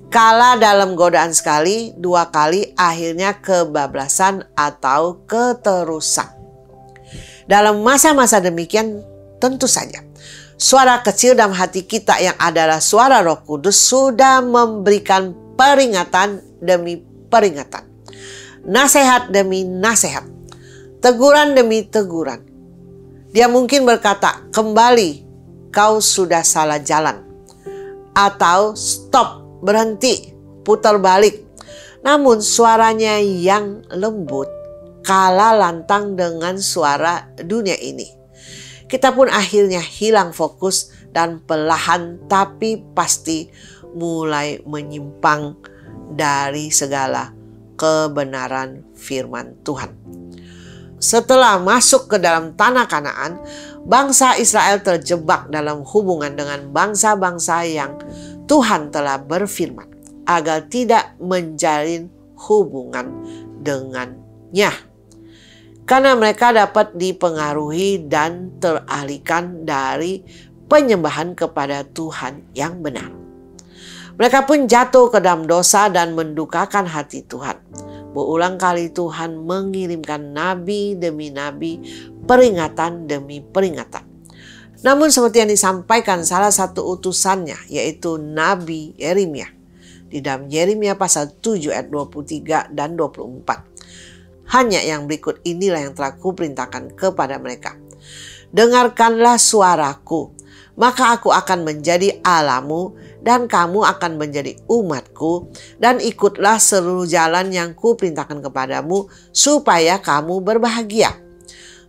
Kalah dalam godaan sekali, dua kali akhirnya kebablasan atau keterusan. Dalam masa-masa demikian tentu saja suara kecil dalam hati kita yang adalah suara Roh Kudus sudah memberikan peringatan demi peringatan, nasihat demi nasihat, teguran demi teguran. Dia mungkin berkata, kembali, kau sudah salah jalan. Atau stop, berhenti, putar balik. Namun suaranya yang lembut kalah lantang dengan suara dunia ini. Kita pun akhirnya hilang fokus dan perlahan tapi pasti mulai menyimpang dari segala kebenaran firman Tuhan. Setelah masuk ke dalam tanah Kanaan, bangsa Israel terjebak dalam hubungan dengan bangsa-bangsa yang Tuhan telah berfirman agar tidak menjalin hubungan dengannya. Karena mereka dapat dipengaruhi dan teralihkan dari penyembahan kepada Tuhan yang benar. Mereka pun jatuh ke dalam dosa dan mendukakan hati Tuhan. Berulang kali Tuhan mengirimkan nabi demi nabi, peringatan demi peringatan. Namun seperti yang disampaikan salah satu utusannya, yaitu Nabi Yeremia, di dalam Yeremia pasal 7 ayat 23 dan 24. Hanya yang berikut inilah yang telah kuperintahkan kepada mereka. Dengarkanlah suaraku, maka aku akan menjadi Allahmu dan kamu akan menjadi umatku, dan ikutlah seluruh jalan yang kuperintahkan kepadamu supaya kamu berbahagia.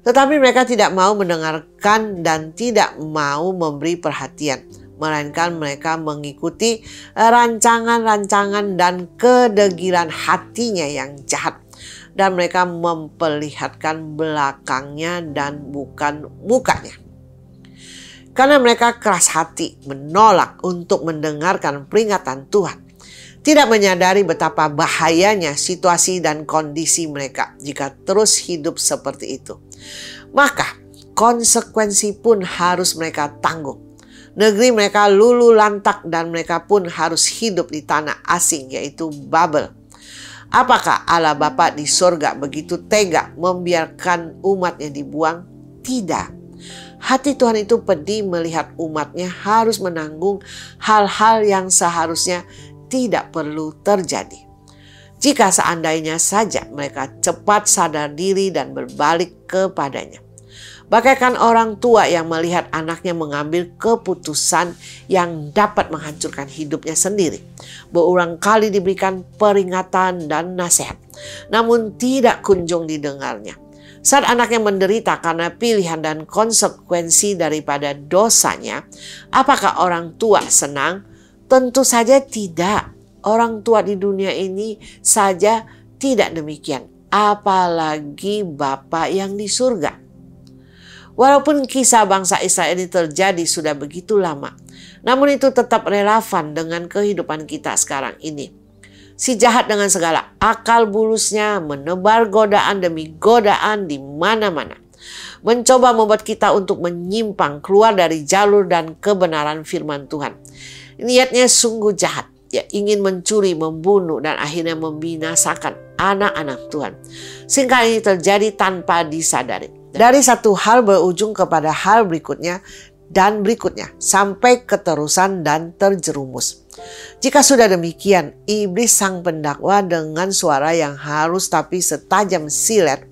Tetapi mereka tidak mau mendengarkan dan tidak mau memberi perhatian, melainkan mereka mengikuti rancangan-rancangan dan kedegilan hatinya yang jahat, dan mereka memperlihatkan belakangnya dan bukan mukanya. Karena mereka keras hati menolak untuk mendengarkan peringatan Tuhan. Tidak menyadari betapa bahayanya situasi dan kondisi mereka jika terus hidup seperti itu. Maka konsekuensi pun harus mereka tanggung. Negeri mereka luluh lantak dan mereka pun harus hidup di tanah asing, yaitu Babel. Apakah Allah Bapa di sorga begitu tega membiarkan umatnya dibuang? Tidak. Hati Tuhan itu pedih melihat umatnya harus menanggung hal-hal yang seharusnya tidak perlu terjadi. Jika seandainya saja mereka cepat sadar diri dan berbalik kepadanya. Bagaikan orang tua yang melihat anaknya mengambil keputusan yang dapat menghancurkan hidupnya sendiri. Berulang kali diberikan peringatan dan nasihat, namun tidak kunjung didengarnya. Saat anaknya menderita karena pilihan dan konsekuensi daripada dosanya, apakah orang tua senang? Tentu saja tidak. Orang tua di dunia ini saja tidak demikian. Apalagi Bapa yang di surga. Walaupun kisah bangsa Israel ini terjadi sudah begitu lama, namun itu tetap relevan dengan kehidupan kita sekarang ini. Si jahat dengan segala akal bulusnya menebar godaan demi godaan di mana-mana. Mencoba membuat kita untuk menyimpang keluar dari jalur dan kebenaran firman Tuhan. Niatnya sungguh jahat. Ya, ingin mencuri, membunuh, dan akhirnya membinasakan anak-anak Tuhan. Sehingga ini terjadi tanpa disadari. Dari satu hal berujung kepada hal berikutnya dan berikutnya sampai keterusan dan terjerumus. Jika sudah demikian, iblis sang pendakwa dengan suara yang halus tapi setajam silet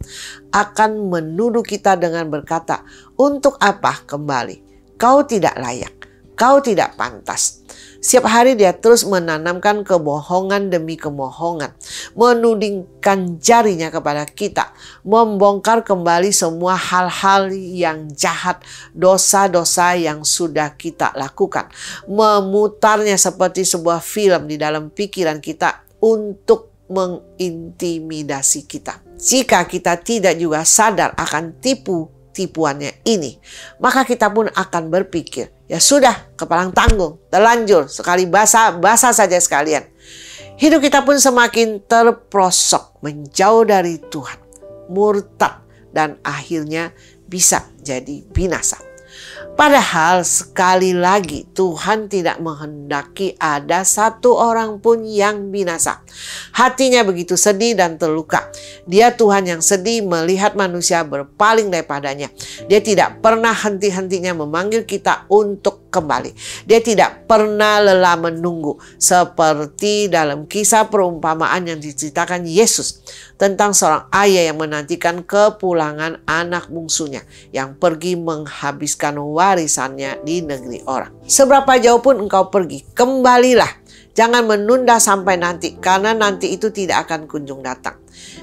akan menuduh kita dengan berkata, "Untuk apa kembali? Kau tidak layak, kau tidak pantas." Setiap hari dia terus menanamkan kebohongan demi kebohongan, menudingkan jarinya kepada kita, membongkar kembali semua hal-hal yang jahat, dosa-dosa yang sudah kita lakukan, memutarnya seperti sebuah film di dalam pikiran kita untuk mengintimidasi kita. Jika kita tidak juga sadar akan tipuannya ini, maka kita pun akan berpikir, ya sudah, kepalang tanggung, terlanjur, sekali basah saja sekalian. Hidup kita pun semakin terprosok, menjauh dari Tuhan, murtad, dan akhirnya bisa jadi binasa. Padahal sekali lagi Tuhan tidak menghendaki ada satu orang pun yang binasa. Hatinya begitu sedih dan terluka. Dia Tuhan yang sedih melihat manusia berpaling daripadanya. Dia tidak pernah henti-hentinya memanggil kita untuk kembali. Dia tidak pernah lelah menunggu. Seperti dalam kisah perumpamaan yang diceritakan Yesus tentang seorang ayah yang menantikan kepulangan anak bungsunya yang pergi menghabiskan warisannya di negeri orang. Seberapa jauh pun engkau pergi, kembalilah. Jangan menunda sampai nanti, karena nanti itu tidak akan kunjung datang.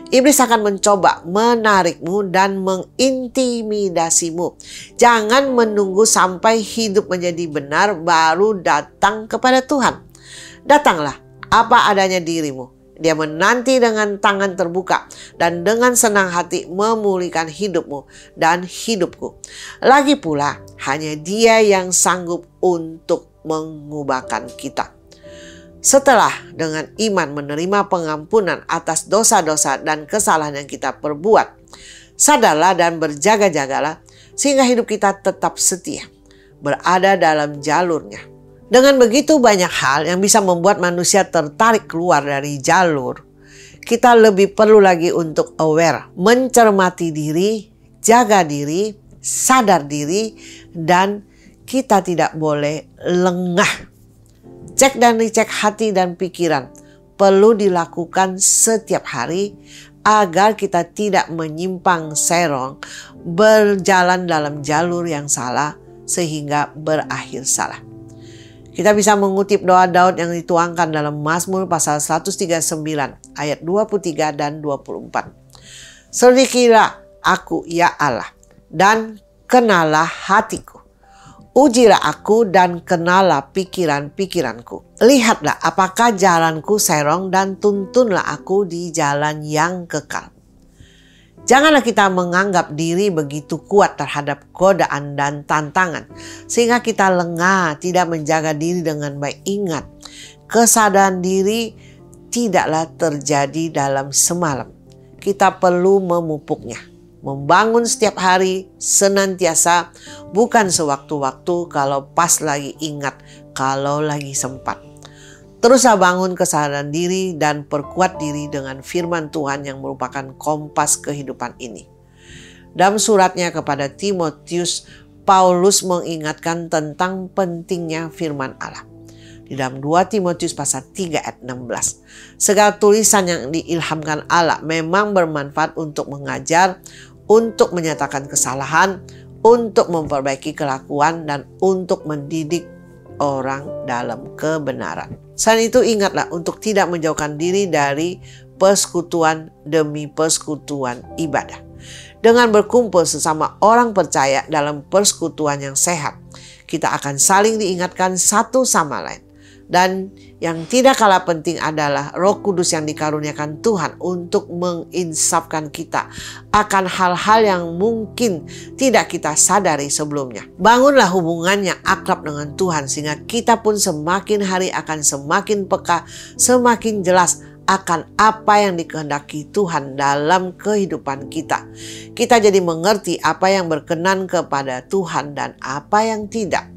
Iblis akan mencoba menarikmu dan mengintimidasimu. Jangan menunggu sampai hidup menjadi benar baru datang kepada Tuhan. Datanglah apa adanya dirimu. Dia menanti dengan tangan terbuka dan dengan senang hati memulihkan hidupmu dan hidupku. Lagi pula, hanya Dia yang sanggup untuk mengubahkan kita. Setelah dengan iman menerima pengampunan atas dosa-dosa dan kesalahan yang kita perbuat, sadarlah dan berjaga-jagalah sehingga hidup kita tetap setia, berada dalam jalurnya. Dengan begitu banyak hal yang bisa membuat manusia tertarik keluar dari jalur, kita lebih perlu lagi untuk aware, mencermati diri, jaga diri, sadar diri, dan kita tidak boleh lengah. Cek dan dicek hati dan pikiran perlu dilakukan setiap hari agar kita tidak menyimpang serong, berjalan dalam jalur yang salah sehingga berakhir salah. Kita bisa mengutip doa Daud yang dituangkan dalam Mazmur pasal 139 ayat 23 dan 24. Selidikilah aku ya Allah dan kenalah hatiku. Ujilah aku dan kenalah pikiran-pikiranku. Lihatlah apakah jalanku serong dan tuntunlah aku di jalan yang kekal. Janganlah kita menganggap diri begitu kuat terhadap godaan dan tantangan sehingga kita lengah, tidak menjaga diri dengan baik. Ingat, kesadaran diri tidaklah terjadi dalam semalam. Kita perlu memupuknya, membangun setiap hari senantiasa, bukan sewaktu-waktu kalau pas lagi ingat, kalau lagi sempat. Teruslah bangun kesadaran diri dan perkuat diri dengan firman Tuhan yang merupakan kompas kehidupan ini. Dalam suratnya kepada Timotius, Paulus mengingatkan tentang pentingnya firman Allah. Di dalam 2 Timotius pasal 3 ayat 16. Segala tulisan yang diilhamkan Allah memang bermanfaat untuk mengajar, untuk menyatakan kesalahan, untuk memperbaiki kelakuan, dan untuk mendidik orang dalam kebenaran. Selain itu ingatlah untuk tidak menjauhkan diri dari persekutuan demi persekutuan ibadah. Dengan berkumpul sesama orang percaya dalam persekutuan yang sehat, kita akan saling diingatkan satu sama lain. Dan yang tidak kalah penting adalah Roh Kudus yang dikaruniakan Tuhan untuk menginsafkan kita akan hal-hal yang mungkin tidak kita sadari sebelumnya. Bangunlah hubungan yang akrab dengan Tuhan sehingga kita pun semakin hari akan semakin peka, semakin jelas akan apa yang dikehendaki Tuhan dalam kehidupan kita. Kita jadi mengerti apa yang berkenan kepada Tuhan dan apa yang tidak.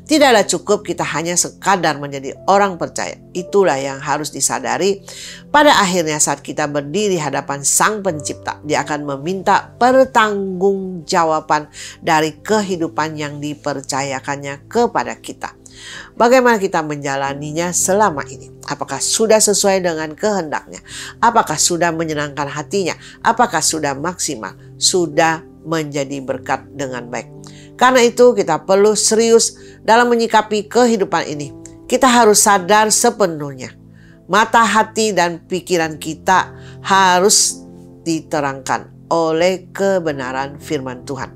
Tidaklah cukup kita hanya sekadar menjadi orang percaya. Itulah yang harus disadari. Pada akhirnya saat kita berdiri hadapan Sang Pencipta, Dia akan meminta pertanggungjawaban dari kehidupan yang dipercayakannya kepada kita. Bagaimana kita menjalaninya selama ini? Apakah sudah sesuai dengan kehendaknya? Apakah sudah menyenangkan hatinya? Apakah sudah maksimal? Sudah menjadi berkat dengan baik? Karena itu kita perlu serius dalam menyikapi kehidupan ini. Kita harus sadar sepenuhnya. Mata hati dan pikiran kita harus diterangkan oleh kebenaran firman Tuhan.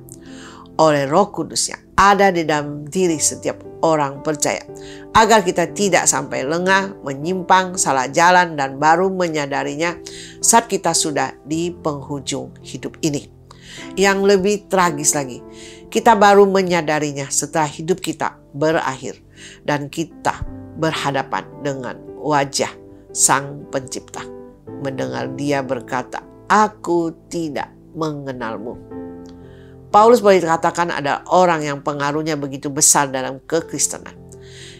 Oleh Roh Kudus yang ada di dalam diri setiap orang percaya. Agar kita tidak sampai lengah, menyimpang, salah jalan dan baru menyadarinya saat kita sudah di penghujung hidup ini. Yang lebih tragis lagi, kita baru menyadarinya setelah hidup kita berakhir dan kita berhadapan dengan wajah Sang Pencipta. Mendengar Dia berkata, "Aku tidak mengenalmu." Paulus boleh dikatakan adalah orang yang pengaruhnya begitu besar dalam kekristenan.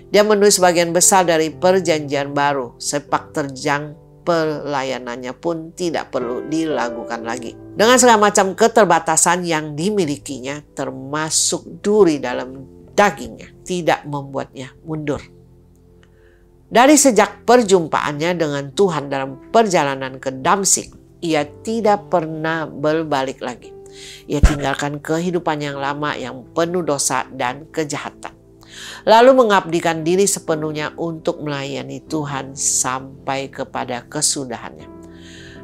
Dia menulis sebagian besar dari perjanjian baru, sepak terjang pelayanannya pun tidak perlu dilakukan lagi. Dengan segala macam keterbatasan yang dimilikinya, termasuk duri dalam dagingnya, tidak membuatnya mundur. Dari sejak perjumpaannya dengan Tuhan dalam perjalanan ke Damsyik, ia tidak pernah berbalik lagi. Ia tinggalkan kehidupan yang lama yang penuh dosa dan kejahatan. Lalu mengabdikan diri sepenuhnya untuk melayani Tuhan sampai kepada kesudahannya.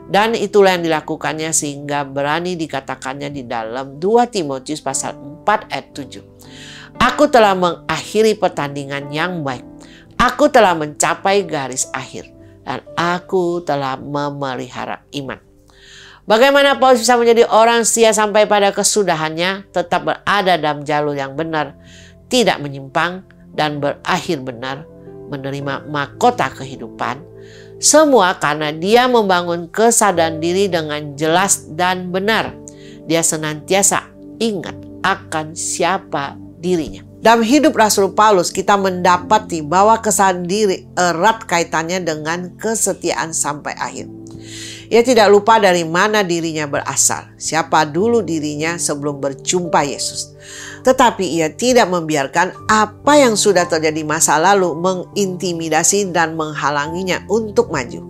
Dan itulah yang dilakukannya sehingga berani dikatakannya di dalam 2 Timotius pasal 4 ayat 7. Aku telah mengakhiri pertandingan yang baik. Aku telah mencapai garis akhir. Dan aku telah memelihara iman. Bagaimana Paulus bisa menjadi orang setia sampai pada kesudahannya, tetap berada dalam jalur yang benar, tidak menyimpang, dan berakhir benar, menerima mahkota kehidupan. Semua karena dia membangun kesadaran diri dengan jelas dan benar. Dia senantiasa ingat akan siapa dirinya. Dalam hidup Rasul Paulus kita mendapati bahwa kesadaran diri erat kaitannya dengan kesetiaan sampai akhir. Ia tidak lupa dari mana dirinya berasal, siapa dulu dirinya sebelum berjumpa Yesus. Tetapi ia tidak membiarkan apa yang sudah terjadi masa lalu mengintimidasi dan menghalanginya untuk maju.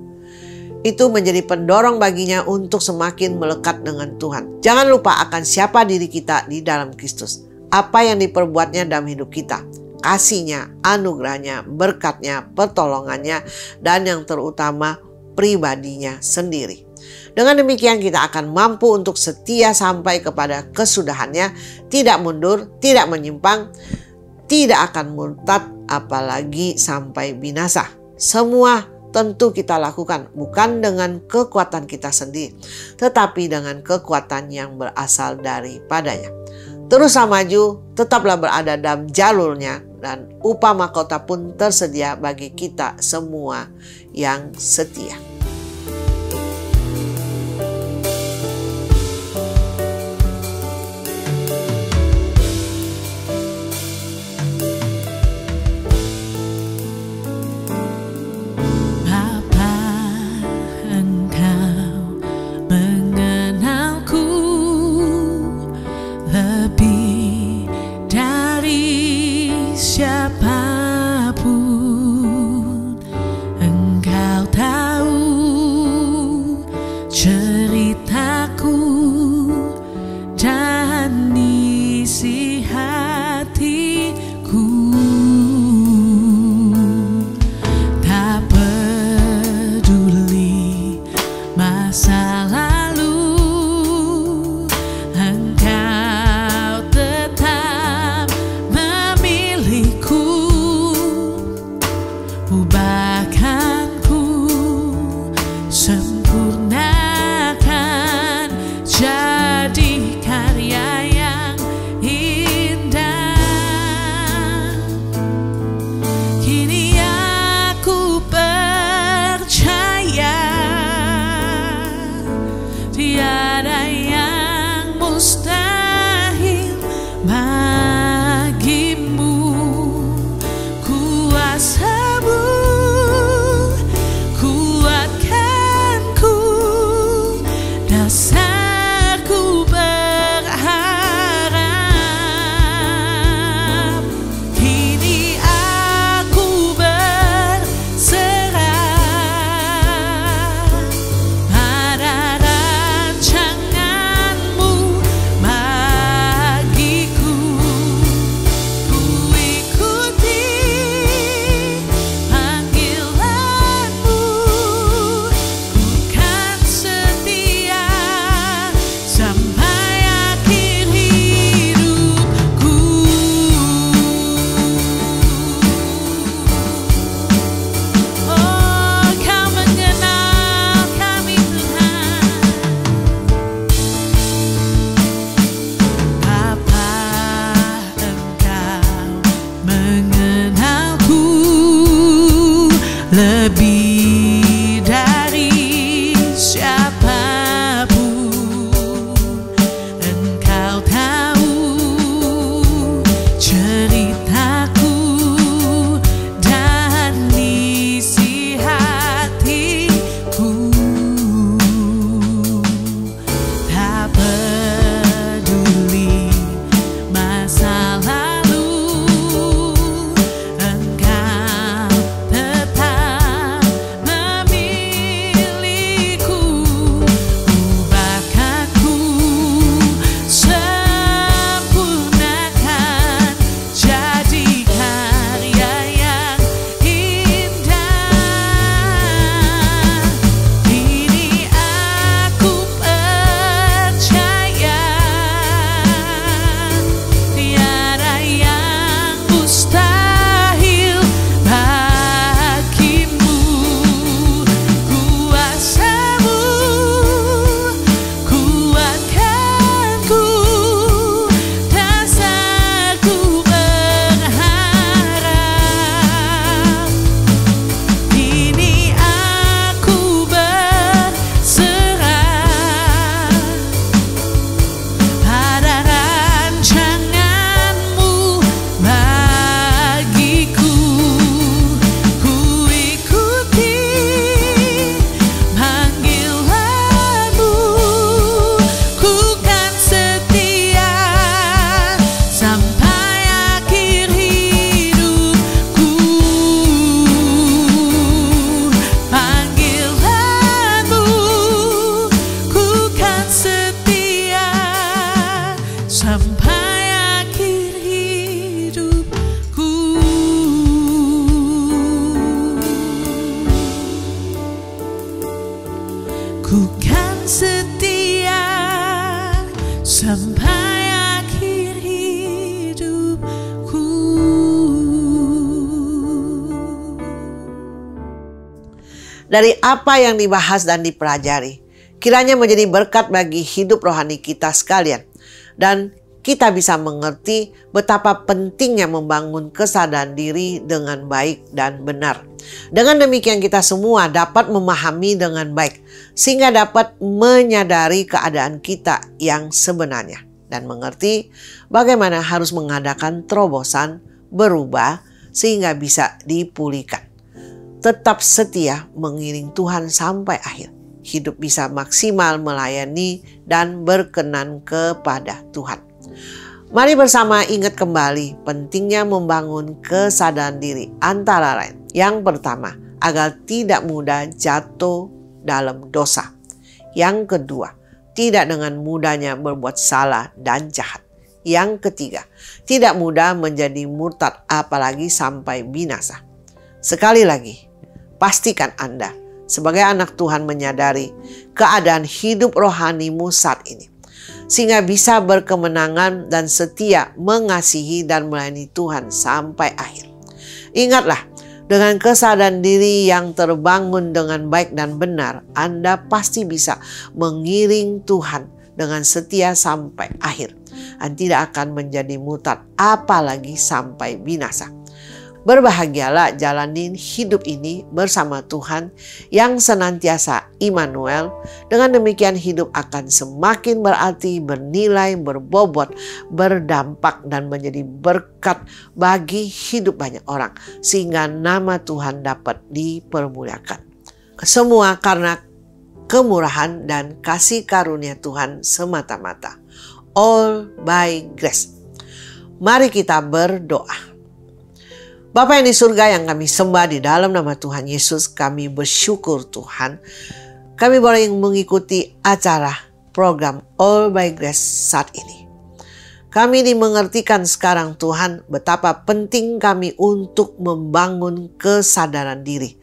Itu menjadi pendorong baginya untuk semakin melekat dengan Tuhan. Jangan lupa akan siapa diri kita di dalam Kristus. Apa yang diperbuatnya dalam hidup kita. Kasihnya, anugerahnya, berkatnya, pertolongannya, dan yang terutama pribadinya sendiri. Dengan demikian kita akan mampu untuk setia sampai kepada kesudahannya, tidak mundur, tidak menyimpang, tidak akan murtad, apalagi sampai binasa. Semua tentu kita lakukan bukan dengan kekuatan kita sendiri, tetapi dengan kekuatan yang berasal daripadanya. Teruslah maju, tetaplah berada dalam jalurnya, dan upah mahkota pun tersedia bagi kita semua yang setia. Siapapun engkau tahu ubahkanku, sempurnakan jadi karya yang indah. Kini aku percaya tiada yang mustahil bagimu. Kuasamu kuatkanku, dasarku berharap. Kini aku berserah pada rancanganmu bagiku. Ku ikuti panggilanmu, ku kan setia sampai akhir hidupku. Oh, Kau mengenal kami Tuhan. Bapa, Engkau mengenalku lebih dari siapapun. Engkau tahu ceritaku dan isi hatiku. Tak peduli masa lalu, Engkau tetap memilihku. Ubahkanku, sempurnakan jadi karya yang indah. Kini aku percaya tiada yang mustahil bagimu. Kuasamu kuatkanku, dasarku berharap. Kini aku berserah pada rancanganmu bagiku. Ku ikuti panggilanmu, ku kan setia sampai akhir hidupku. Panggilanmu, ku kan setia sampai akhir hidupku. Ku kan setia sampai akhir hidupku. Dari apa yang dibahas dan dipelajari, kiranya menjadi berkat bagi hidup rohani kita sekalian. Dan kita bisa mengerti betapa pentingnya membangun kesadaran diri dengan baik dan benar. Dengan demikian kita semua dapat memahami dengan baik, sehingga dapat menyadari keadaan kita yang sebenarnya. Dan mengerti bagaimana harus mengadakan terobosan berubah sehingga bisa dipulihkan. Tetap setia mengiring Tuhan sampai akhir. Hidup bisa maksimal melayani dan berkenan kepada Tuhan. Mari bersama ingat kembali pentingnya membangun kesadaran diri antara lain. Yang pertama, agar tidak mudah jatuh dalam dosa. Yang kedua, tidak dengan mudahnya berbuat salah dan jahat. Yang ketiga, tidak mudah menjadi murtad apalagi sampai binasa. Sekali lagi, pastikan Anda sebagai anak Tuhan menyadari keadaan hidup rohanimu saat ini, sehingga bisa berkemenangan dan setia mengasihi dan melayani Tuhan sampai akhir. Ingatlah Dengan kesadaran diri yang terbangun dengan baik dan benar, Anda pasti bisa mengiring Tuhan dengan setia sampai akhir. Dan tidak akan menjadi murtad, apalagi sampai binasa. Berbahagialah jalani hidup ini bersama Tuhan yang senantiasa Immanuel. Dengan demikian hidup akan semakin berarti, bernilai, berbobot, berdampak, dan menjadi berkat bagi hidup banyak orang. Sehingga nama Tuhan dapat dipermuliakan. Semua karena kemurahan dan kasih karunia Tuhan semata-mata. All by grace. Mari kita berdoa. Bapa yang di surga yang kami sembah di dalam nama Tuhan Yesus, kami bersyukur Tuhan. Kami boleh mengikuti acara program All by Grace saat ini. Kami dimengertikan sekarang Tuhan betapa penting kami untuk membangun kesadaran diri.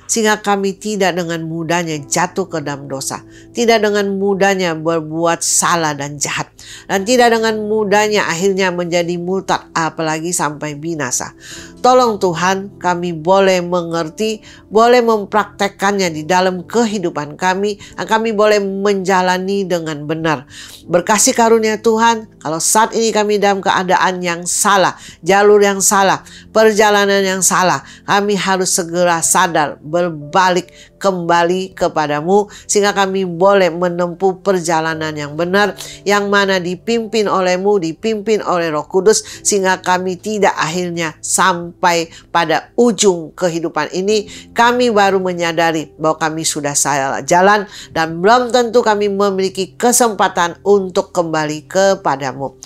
Sehingga kami tidak dengan mudahnya jatuh ke dalam dosa. Tidak dengan mudahnya berbuat salah dan jahat. Dan tidak dengan mudahnya akhirnya menjadi murtad, apalagi sampai binasa. Tolong Tuhan, kami boleh mengerti, boleh mempraktekkannya di dalam kehidupan kami. Dan kami boleh menjalani dengan benar. Berkasih karunia Tuhan, kalau saat ini kami dalam keadaan yang salah, jalur yang salah, perjalanan yang salah, kami harus segera sadar, berbalik kembali kepadamu, sehingga kami boleh menempuh perjalanan yang benar, yang mana dipimpin olehmu, dipimpin oleh Roh Kudus, sehingga kami tidak akhirnya sampai pada ujung kehidupan ini, kami baru menyadari bahwa kami sudah salah jalan, dan belum tentu kami memiliki kesempatan untuk kembali kepadamu.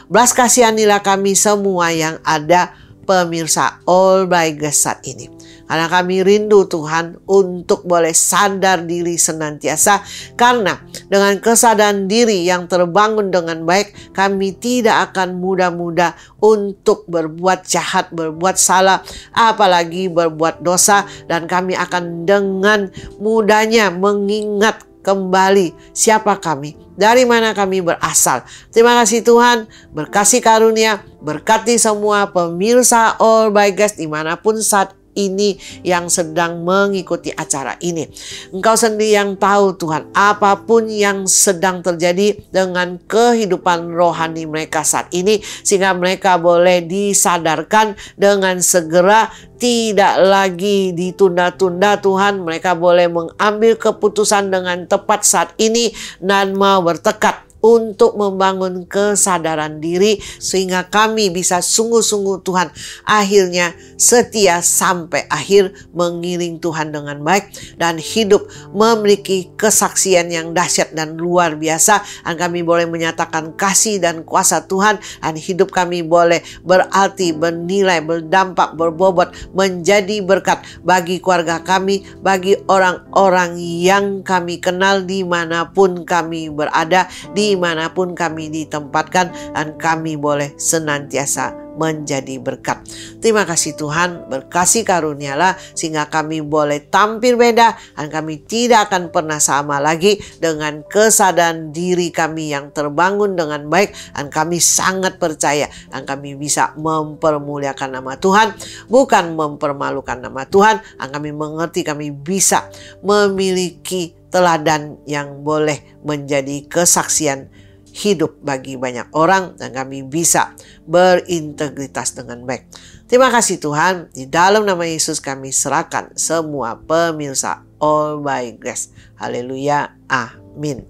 Belas kasihanilah kami semua yang ada pemirsa All by Grace saat ini. Karena kami rindu Tuhan untuk boleh sadar diri senantiasa. Karena dengan kesadaran diri yang terbangun dengan baik, kami tidak akan mudah-mudah untuk berbuat jahat, berbuat salah, apalagi berbuat dosa. Dan kami akan dengan mudahnya mengingat kembali siapa kami, dari mana kami berasal. Terima kasih Tuhan, berkasih karunia, berkati semua pemirsa All by Grace dimanapun saat ini yang sedang mengikuti acara ini. Engkau sendiri yang tahu Tuhan, apapun yang sedang terjadi dengan kehidupan rohani mereka saat ini, sehingga mereka boleh disadarkan dengan segera, tidak lagi ditunda-tunda Tuhan. Mereka boleh mengambil keputusan dengan tepat saat ini dan mau bertekad untuk membangun kesadaran diri, sehingga kami bisa sungguh-sungguh Tuhan akhirnya setia sampai akhir, mengiring Tuhan dengan baik dan hidup memiliki kesaksian yang dahsyat dan luar biasa. Dan kami boleh menyatakan kasih dan kuasa Tuhan, dan hidup kami boleh berarti, bernilai, berdampak, berbobot, menjadi berkat bagi keluarga kami, bagi orang-orang yang kami kenal dimanapun kami berada, dimanapun kami ditempatkan, dan kami boleh senantiasa menjadi berkat. Terima kasih Tuhan, berkasih karunialah sehingga kami boleh tampil beda, dan kami tidak akan pernah sama lagi dengan kesadaran diri kami yang terbangun dengan baik. Dan kami sangat percaya dan kami bisa mempermuliakan nama Tuhan, bukan mempermalukan nama Tuhan. Dan kami mengerti kami bisa memiliki teladan yang boleh menjadi kesaksian hidup bagi banyak orang, dan kami bisa berintegritas dengan baik. Terima kasih Tuhan, di dalam nama Yesus kami serahkan semua pemirsa All by Grace. Haleluya, amin.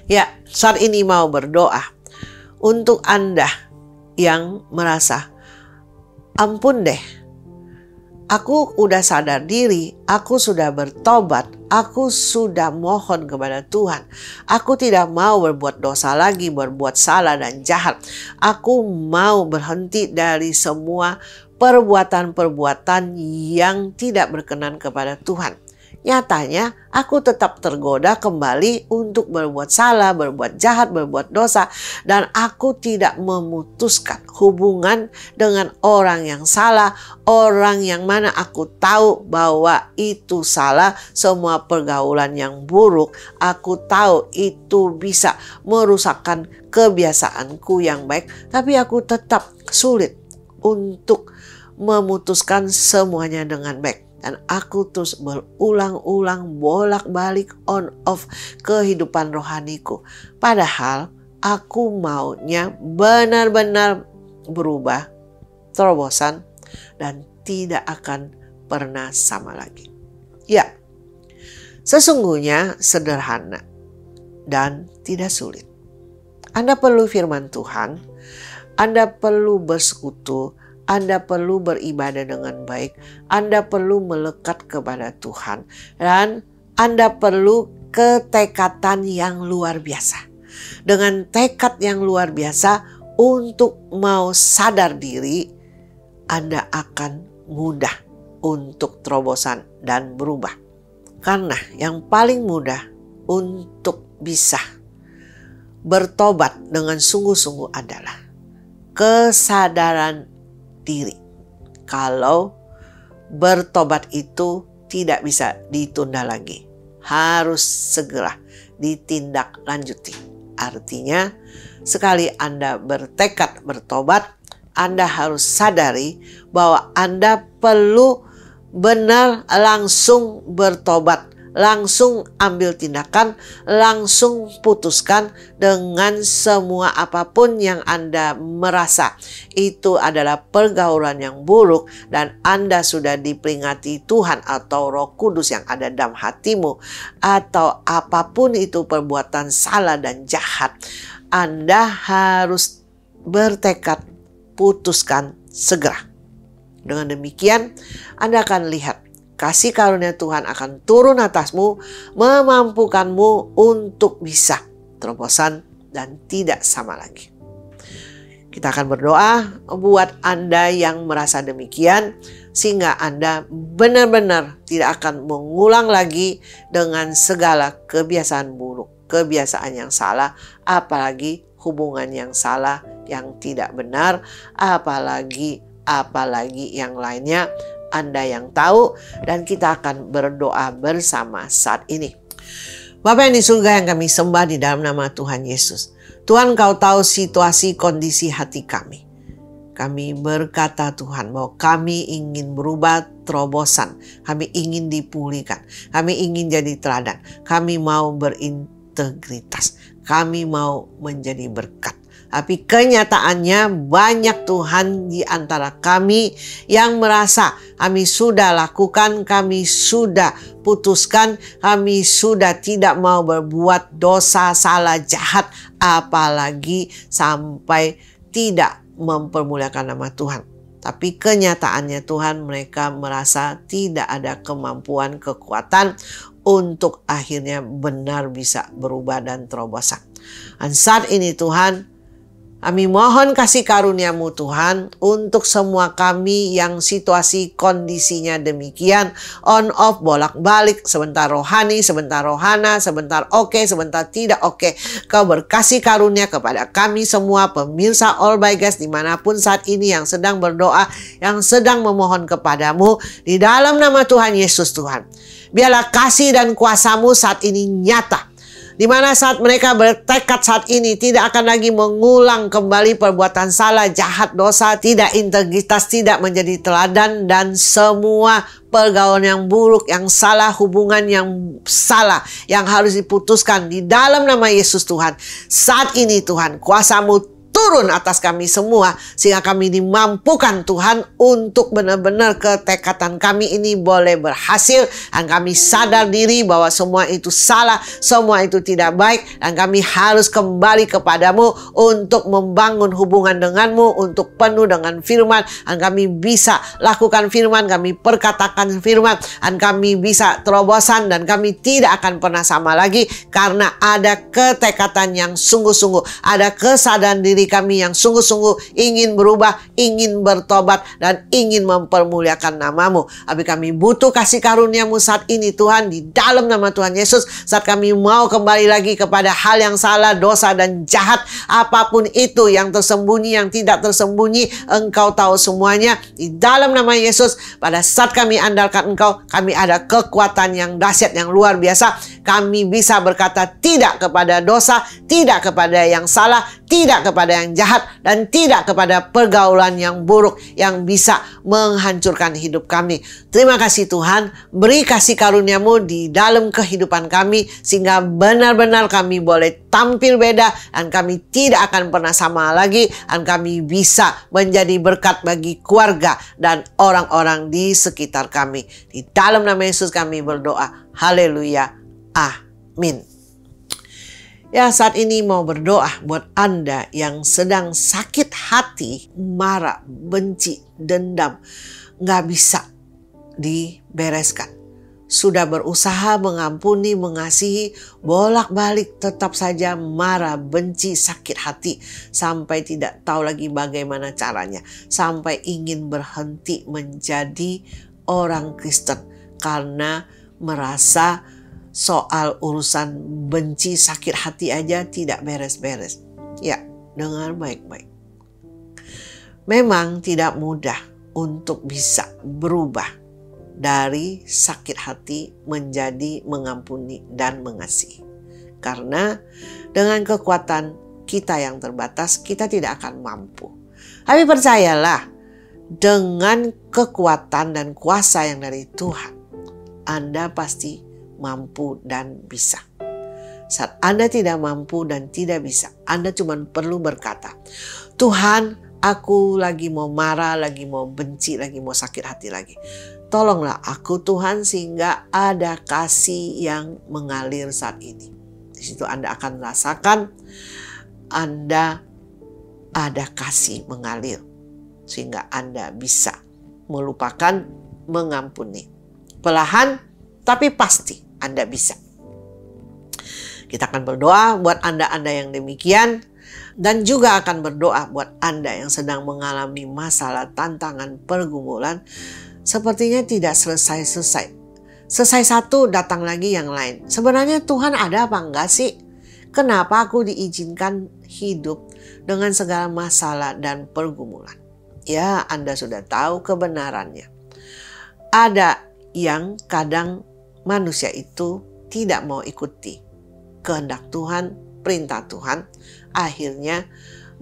Ya, saat ini mau berdoa untuk Anda yang merasa, ampun deh, aku udah sadar diri, aku sudah bertobat, aku sudah mohon kepada Tuhan. Aku tidak mau berbuat dosa lagi, berbuat salah dan jahat. Aku mau berhenti dari semua perbuatan-perbuatan yang tidak berkenan kepada Tuhan. Nyatanya aku tetap tergoda kembali untuk berbuat salah, berbuat jahat, berbuat dosa. Dan aku tidak memutuskan hubungan dengan orang yang salah, orang yang mana aku tahu bahwa itu salah. Semua pergaulan yang buruk, aku tahu itu bisa merusakkan kebiasaanku yang baik. Tapi aku tetap sulit untuk memutuskan semuanya dengan baik. Dan aku terus berulang-ulang bolak-balik on off kehidupan rohaniku. Padahal aku maunya benar-benar berubah, terobosan, dan tidak akan pernah sama lagi. Ya, sesungguhnya sederhana dan tidak sulit. Anda perlu firman Tuhan, Anda perlu bersekutu, Anda perlu beribadah dengan baik, Anda perlu melekat kepada Tuhan, dan Anda perlu ketekatan yang luar biasa. Dengan tekad yang luar biasa untuk mau sadar diri, Anda akan mudah untuk terobosan dan berubah. Karena yang paling mudah untuk bisa bertobat dengan sungguh-sungguh adalah kesadaran diri. Kalau bertobat itu tidak bisa ditunda lagi, harus segera ditindaklanjuti. Artinya, sekali Anda bertekad bertobat, Anda harus sadari bahwa Anda perlu benar langsung bertobat, langsung ambil tindakan, langsung putuskan dengan semua apapun yang Anda merasa itu adalah pergaulan yang buruk dan Anda sudah diperingati Tuhan atau Roh Kudus yang ada dalam hatimu, atau apapun itu perbuatan salah dan jahat. Anda harus bertekad, putuskan segera. Dengan demikian, Anda akan lihat kasih karunia Tuhan akan turun atasmu, memampukanmu untuk bisa terobosan dan tidak sama lagi. Kita akan berdoa buat Anda yang merasa demikian, sehingga Anda benar-benar tidak akan mengulang lagi dengan segala kebiasaan buruk, kebiasaan yang salah, apalagi hubungan yang salah, yang tidak benar, apalagi yang lainnya. Anda yang tahu, dan kita akan berdoa bersama saat ini. Bapa yang di surga yang kami sembah di dalam nama Tuhan Yesus. Tuhan, Kau tahu situasi kondisi hati kami. Kami berkata Tuhan bahwa kami ingin berubah terobosan. Kami ingin dipulihkan. Kami ingin jadi teladan. Kami mau berintegritas. Kami mau menjadi berkat. Tapi kenyataannya banyak Tuhan di antara kami yang merasa kami sudah lakukan, kami sudah putuskan, kami sudah tidak mau berbuat dosa, salah, jahat, apalagi sampai tidak mempermuliakan nama Tuhan. Tapi kenyataannya Tuhan, mereka merasa tidak ada kemampuan, kekuatan untuk akhirnya benar bisa berubah dan terobosan. Dan saat ini Tuhan, kami mohon kasih karunia-Mu Tuhan untuk semua kami yang situasi kondisinya demikian, on off, bolak-balik, sebentar rohani, sebentar rohana, sebentar oke, sebentar tidak oke. Kau berkasih karunia kepada kami semua pemirsa All by Grace dimanapun saat ini yang sedang berdoa, yang sedang memohon kepadamu di dalam nama Tuhan Yesus Tuhan. Biarlah kasih dan kuasa-Mu saat ini nyata. Di mana saat mereka bertekad saat ini tidak akan lagi mengulang kembali perbuatan salah, jahat, dosa, tidak integritas, tidak menjadi teladan, dan semua pergaulan yang buruk, yang salah, hubungan yang salah, yang harus diputuskan di dalam nama Yesus Tuhan. Saat ini Tuhan, kuasa-Mu turun atas kami semua, sehingga kami dimampukan Tuhan untuk benar-benar ketekatan kami ini boleh berhasil, dan kami sadar diri bahwa semua itu salah, semua itu tidak baik, dan kami harus kembali kepadamu untuk membangun hubungan denganmu, untuk penuh dengan firman, dan kami bisa lakukan firman, kami perkatakan firman, dan kami bisa terobosan, dan kami tidak akan pernah sama lagi karena ada ketekatan yang sungguh-sungguh, ada kesadaran diri kami yang sungguh-sungguh ingin berubah, ingin bertobat, dan ingin mempermuliakan nama-Mu. Tapi kami butuh kasih karunia-Mu saat ini Tuhan, di dalam nama Tuhan Yesus. Saat kami mau kembali lagi kepada hal yang salah, dosa, dan jahat, apapun itu yang tersembunyi, yang tidak tersembunyi, Engkau tahu semuanya. Di dalam nama Yesus, pada saat kami andalkan Engkau, kami ada kekuatan yang dahsyat, yang luar biasa. Kami bisa berkata tidak kepada dosa, tidak kepada yang salah, tidak kepada yang jahat dan tidak kepada pergaulan yang buruk yang bisa menghancurkan hidup kami. Terima kasih Tuhan, beri kasih karunia-Mu di dalam kehidupan kami sehingga benar-benar kami boleh tampil beda dan kami tidak akan pernah sama lagi dan kami bisa menjadi berkat bagi keluarga dan orang-orang di sekitar kami. Di dalam nama Yesus kami berdoa. Haleluya. Amin. Ya, saat ini mau berdoa buat Anda yang sedang sakit hati, marah, benci, dendam, nggak bisa dibereskan. Sudah berusaha mengampuni, mengasihi, bolak-balik tetap saja marah, benci, sakit hati. Sampai tidak tahu lagi bagaimana caranya. Sampai ingin berhenti menjadi orang Kristen. Karena merasa soal urusan benci, sakit hati aja tidak beres-beres. Ya, dengar baik-baik. Memang tidak mudah untuk bisa berubah dari sakit hati menjadi mengampuni dan mengasihi. Karena dengan kekuatan kita yang terbatas, kita tidak akan mampu. Tapi percayalah, dengan kekuatan dan kuasa yang dari Tuhan, Anda pasti mampu dan bisa. Saat Anda tidak mampu dan tidak bisa, Anda cuma perlu berkata, Tuhan, aku lagi mau marah, lagi mau benci, lagi mau sakit hati lagi. Tolonglah aku Tuhan sehingga ada kasih yang mengalir saat ini. Di situ Anda akan rasakan Anda ada kasih mengalir sehingga Anda bisa melupakan, mengampuni. Perlahan tapi pasti Anda bisa. Kita akan berdoa buat Anda-Anda yang demikian. Dan juga akan berdoa buat Anda yang sedang mengalami masalah, tantangan, pergumulan. Sepertinya tidak selesai-selesai. Selesai satu, datang lagi yang lain. Sebenarnya Tuhan ada apa enggak sih? Kenapa aku diizinkan hidup dengan segala masalah dan pergumulan? Ya, Anda sudah tahu kebenarannya. Ada yang kadang manusia itu tidak mau ikuti kehendak Tuhan, perintah Tuhan, akhirnya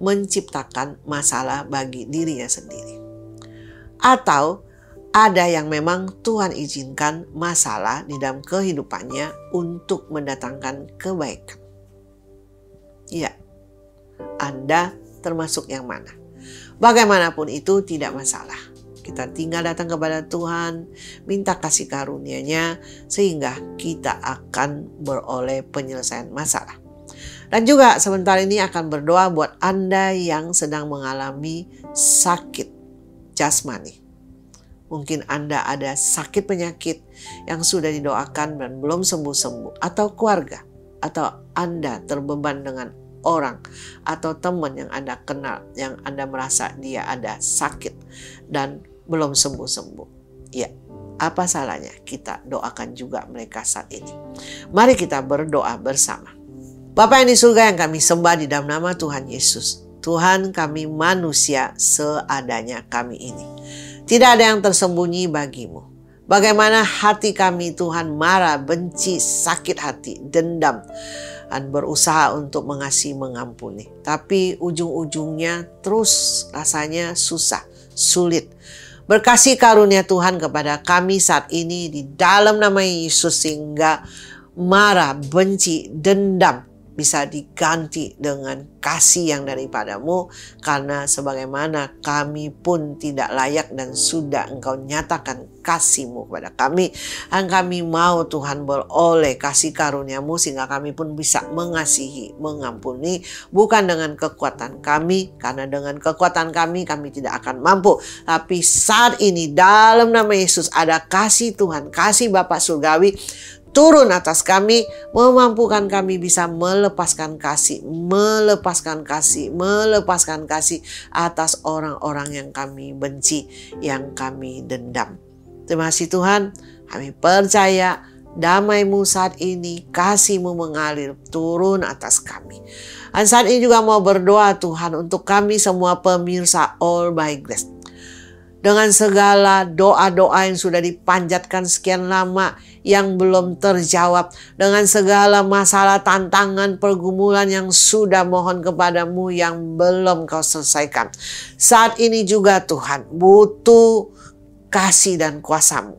menciptakan masalah bagi dirinya sendiri. Atau ada yang memang Tuhan izinkan masalah di dalam kehidupannya untuk mendatangkan kebaikan. Ya, Anda termasuk yang mana? Bagaimanapun itu tidak masalah. Kita tinggal datang kepada Tuhan, minta kasih karunia-Nya sehingga kita akan beroleh penyelesaian masalah. Dan juga sebentar ini akan berdoa buat Anda yang sedang mengalami sakit jasmani. Mungkin Anda ada sakit penyakit yang sudah didoakan dan belum sembuh-sembuh. Atau keluarga. Atau Anda terbeban dengan orang atau teman yang Anda kenal. Yang Anda merasa dia ada sakit dan belum sembuh-sembuh. Ya, apa salahnya kita doakan juga mereka saat ini. Mari kita berdoa bersama. Bapa yang di surga yang kami sembah di dalam nama Tuhan Yesus. Tuhan, kami manusia seadanya kami ini. Tidak ada yang tersembunyi bagimu. Bagaimana hati kami Tuhan marah, benci, sakit hati, dendam, dan berusaha untuk mengasihi, mengampuni. Tapi ujung-ujungnya terus rasanya susah, sulit. Berkasih karunia Tuhan kepada kami saat ini di dalam nama Yesus sehingga marah, benci, dendam bisa diganti dengan kasih yang daripadamu, karena sebagaimana kami pun tidak layak dan sudah Engkau nyatakan kasih-Mu kepada kami, dan kami mau Tuhan beroleh kasih karunia-Mu sehingga kami pun bisa mengasihi, mengampuni, bukan dengan kekuatan kami, karena dengan kekuatan kami tidak akan mampu. Tapi saat ini dalam nama Yesus ada kasih Tuhan, kasih Bapa Surgawi turun atas kami, memampukan kami bisa melepaskan kasih, melepaskan kasih atas orang-orang yang kami benci, yang kami dendam. Terima kasih Tuhan, kami percaya damai-Mu saat ini, kasih-Mu mengalir turun atas kami. Dan saat ini juga mau berdoa Tuhan untuk kami semua pemirsa All by Grace. dengan segala doa-doa yang sudah dipanjatkan sekian lama yang belum terjawab, dengan segala masalah, tantangan, pergumulan yang sudah mohon kepadamu yang belum kau selesaikan. Saat ini juga Tuhan butuh kasih dan kuasa-Mu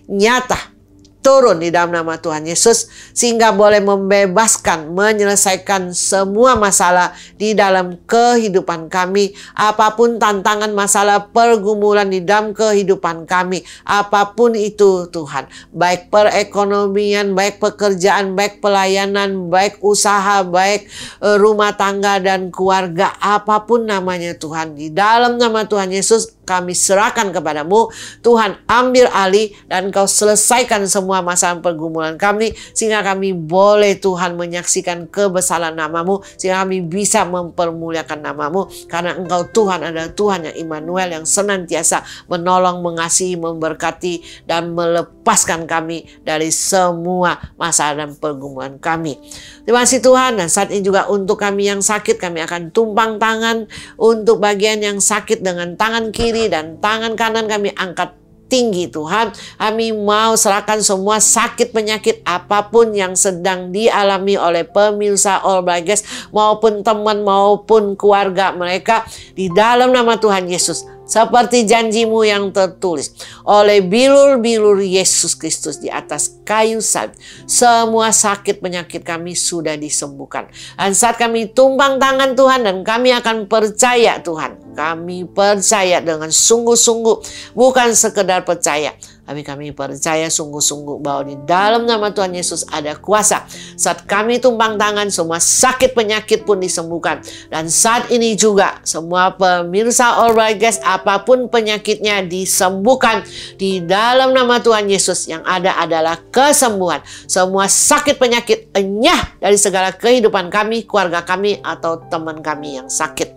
nyata turun di dalam nama Tuhan Yesus, sehingga boleh membebaskan, menyelesaikan semua masalah di dalam kehidupan kami. Apapun tantangan, masalah, pergumulan di dalam kehidupan kami, apapun itu Tuhan, baik perekonomian, baik pekerjaan, baik pelayanan, baik usaha, baik rumah tangga dan keluarga, apapun namanya Tuhan, di dalam nama Tuhan Yesus kami serahkan kepadamu. Tuhan, ambil alih dan Kau selesaikan semua masalah pergumulan kami, sehingga kami boleh Tuhan menyaksikan kebesaran nama-Mu, sehingga kami bisa mempermuliakan nama-Mu, karena Engkau Tuhan adalah Tuhan yang Immanuel, yang senantiasa menolong, mengasihi, memberkati dan melepaskan kami dari semua masalah dan pergumulan kami. Terima kasih Tuhan. Dan saat ini juga untuk kami yang sakit, kami akan tumpang tangan untuk bagian yang sakit dengan tangan kiri dan tangan kanan kami angkat tinggi Tuhan. Kami mau serahkan semua sakit penyakit apapun yang sedang dialami oleh pemirsa All By Grace maupun teman maupun keluarga mereka di dalam nama Tuhan Yesus. Seperti janji-Mu yang tertulis oleh bilur-bilur Yesus Kristus di atas kayu salib, semua sakit penyakit kami sudah disembuhkan. Dan saat kami tumpang tangan Tuhan, dan kami akan percaya Tuhan, kami percaya dengan sungguh-sungguh, bukan sekedar percaya, tapi kami percaya sungguh-sungguh bahwa di dalam nama Tuhan Yesus ada kuasa. Saat kami tumpang tangan, semua sakit penyakit pun disembuhkan. Dan saat ini juga semua pemirsa All By Grace, apapun penyakitnya disembuhkan di dalam nama Tuhan Yesus. Yang ada adalah kesembuhan. Semua sakit penyakit enyah dari segala kehidupan kami, keluarga kami, atau teman kami yang sakit.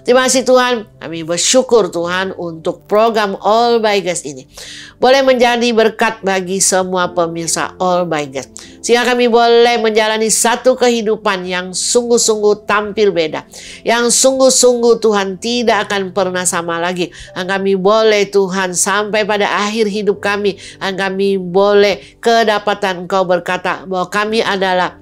Terima kasih Tuhan. Kami bersyukur Tuhan untuk program All By Grace ini boleh menjadi berkat bagi semua pemirsa All By Grace, sehingga kami boleh menjalani satu kehidupan yang sungguh-sungguh tampil beda, yang sungguh-sungguh Tuhan tidak akan pernah sama lagi. Dan kami boleh Tuhan sampai pada akhir hidup kami, dan kami boleh kedapatan Engkau berkata bahwa kami adalah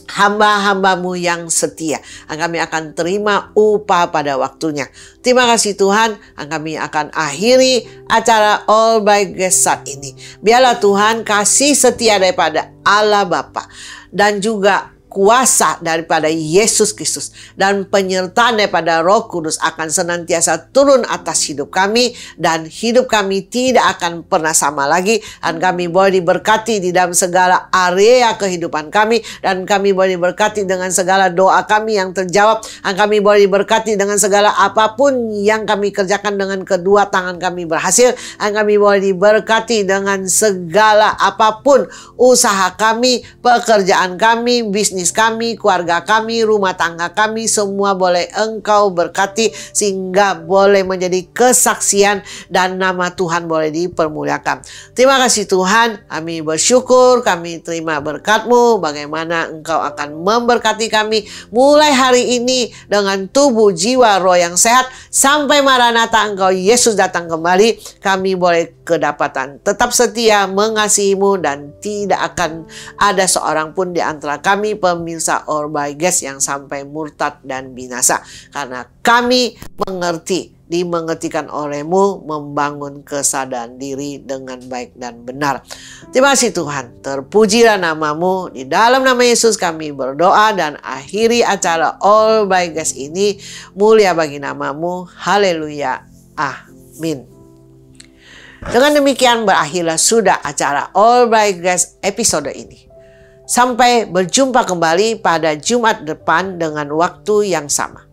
hamba-hamba-Mu yang setia. Kami akan terima upah pada waktunya. Terima kasih Tuhan. Kami akan akhiri acara All By Grace saat ini. Biarlah Tuhan kasih setia daripada Allah Bapa dan juga kuasa daripada Yesus Kristus dan penyertaan daripada Roh Kudus akan senantiasa turun atas hidup kami, dan hidup kami tidak akan pernah sama lagi. Dan kami boleh diberkati di dalam segala area kehidupan kami, dan kami boleh diberkati dengan segala doa kami yang terjawab, dan kami boleh diberkati dengan segala apapun yang kami kerjakan dengan kedua tangan kami berhasil, dan kami boleh diberkati dengan segala apapun usaha kami, pekerjaan kami, bisnis kami, keluarga kami, rumah tangga kami, semua boleh Engkau berkati sehingga boleh menjadi kesaksian dan nama Tuhan boleh dipermuliakan. Terima kasih Tuhan, kami bersyukur, kami terima berkat-Mu, bagaimana Engkau akan memberkati kami mulai hari ini dengan tubuh, jiwa, roh yang sehat sampai Maranatha Engkau Yesus datang kembali. Kami boleh kedapatan tetap setia mengasihi-Mu, dan tidak akan ada seorang pun di antara kami pemirsa All By Grace yang sampai murtad dan binasa, karena kami mengerti, dimengertikan oleh-Mu, membangun kesadaran diri dengan baik dan benar. Terima kasih Tuhan, terpujilah nama-Mu. Di dalam nama Yesus kami berdoa dan akhiri acara All By Grace ini. Mulia bagi nama-Mu. Haleluya. Amin. Dengan demikian berakhirlah sudah acara All By Grace episode ini. Sampai berjumpa kembali pada Jumat depan dengan waktu yang sama.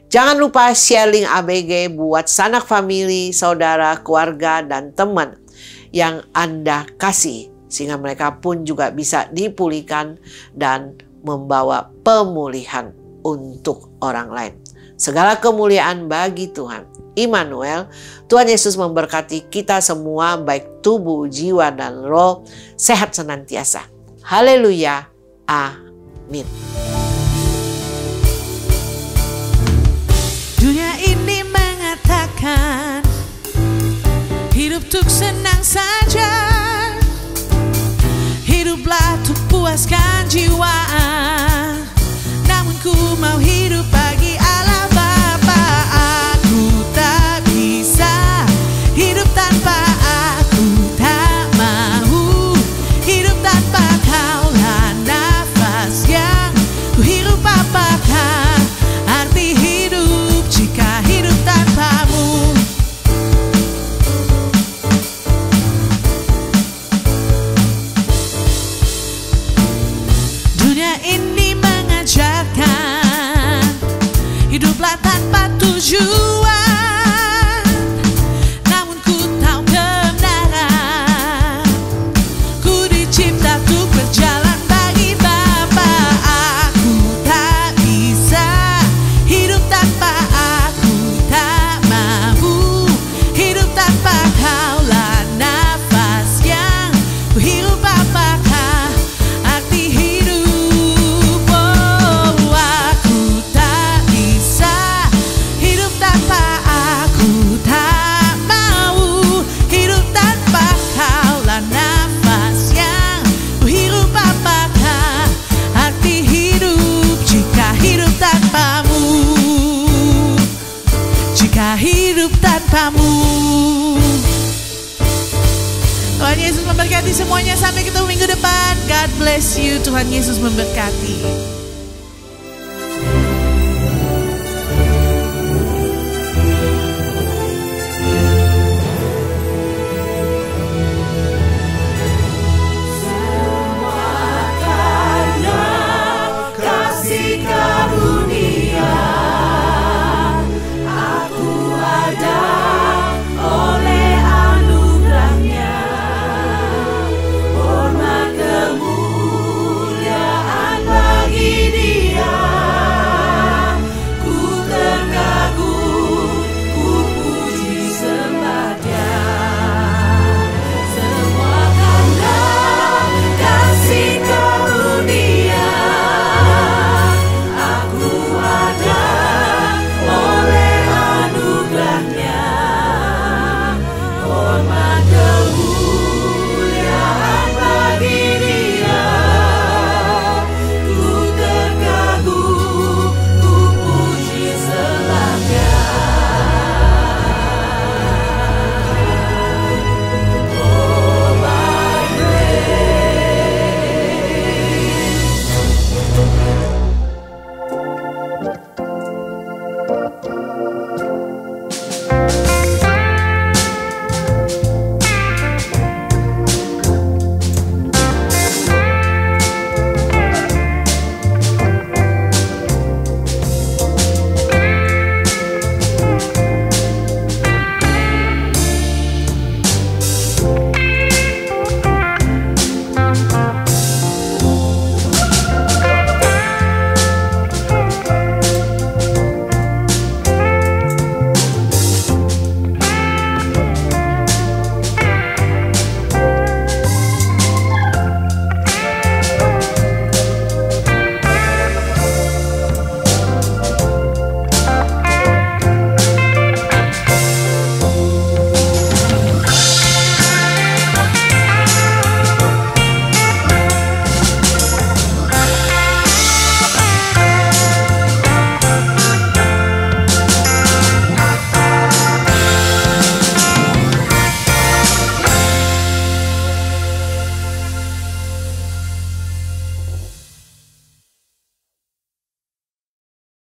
Jangan lupa share link ABG buat sanak famili, saudara, keluarga, dan teman yang Anda kasih, sehingga mereka pun juga bisa dipulihkan dan membawa pemulihan untuk orang lain. Segala kemuliaan bagi Tuhan Immanuel. Tuhan Yesus memberkati kita semua, baik tubuh, jiwa, dan roh, sehat senantiasa. Haleluya. Amin. Dunia ini mengatakan untuk senang saja. Hiduplah untuk puaskan jiwa. Namun ku mau hidup bagi Allah Bapa. Aku tak bisa hidup tanpa aku, tak mau hidup tanpa kaulah nafas yang ku hirup. Apakah arti hidup jika hidup tanpamu? Dunia ini mengajarkan hiduplah tanpa tujuan. Namun ku tahu kebenaran, ku dicipta untuk berjalan bagi Bapa. Aku tak bisa hidup tanpa aku, tak mau hidup tanpa kaulah nafas yang ku hirup. Apakah arti hidup? Oh, aku tak bisa hidup tanpa aku, tak mau hidup tanpa kaulah nafas yang ku hirup. Apakah arti hidup jika hidup tanpamu? Jika hidup tanpamu. Tuhan Yesus memberkati semuanya. Sampai ketemu minggu depan. God bless you. Tuhan Yesus memberkati.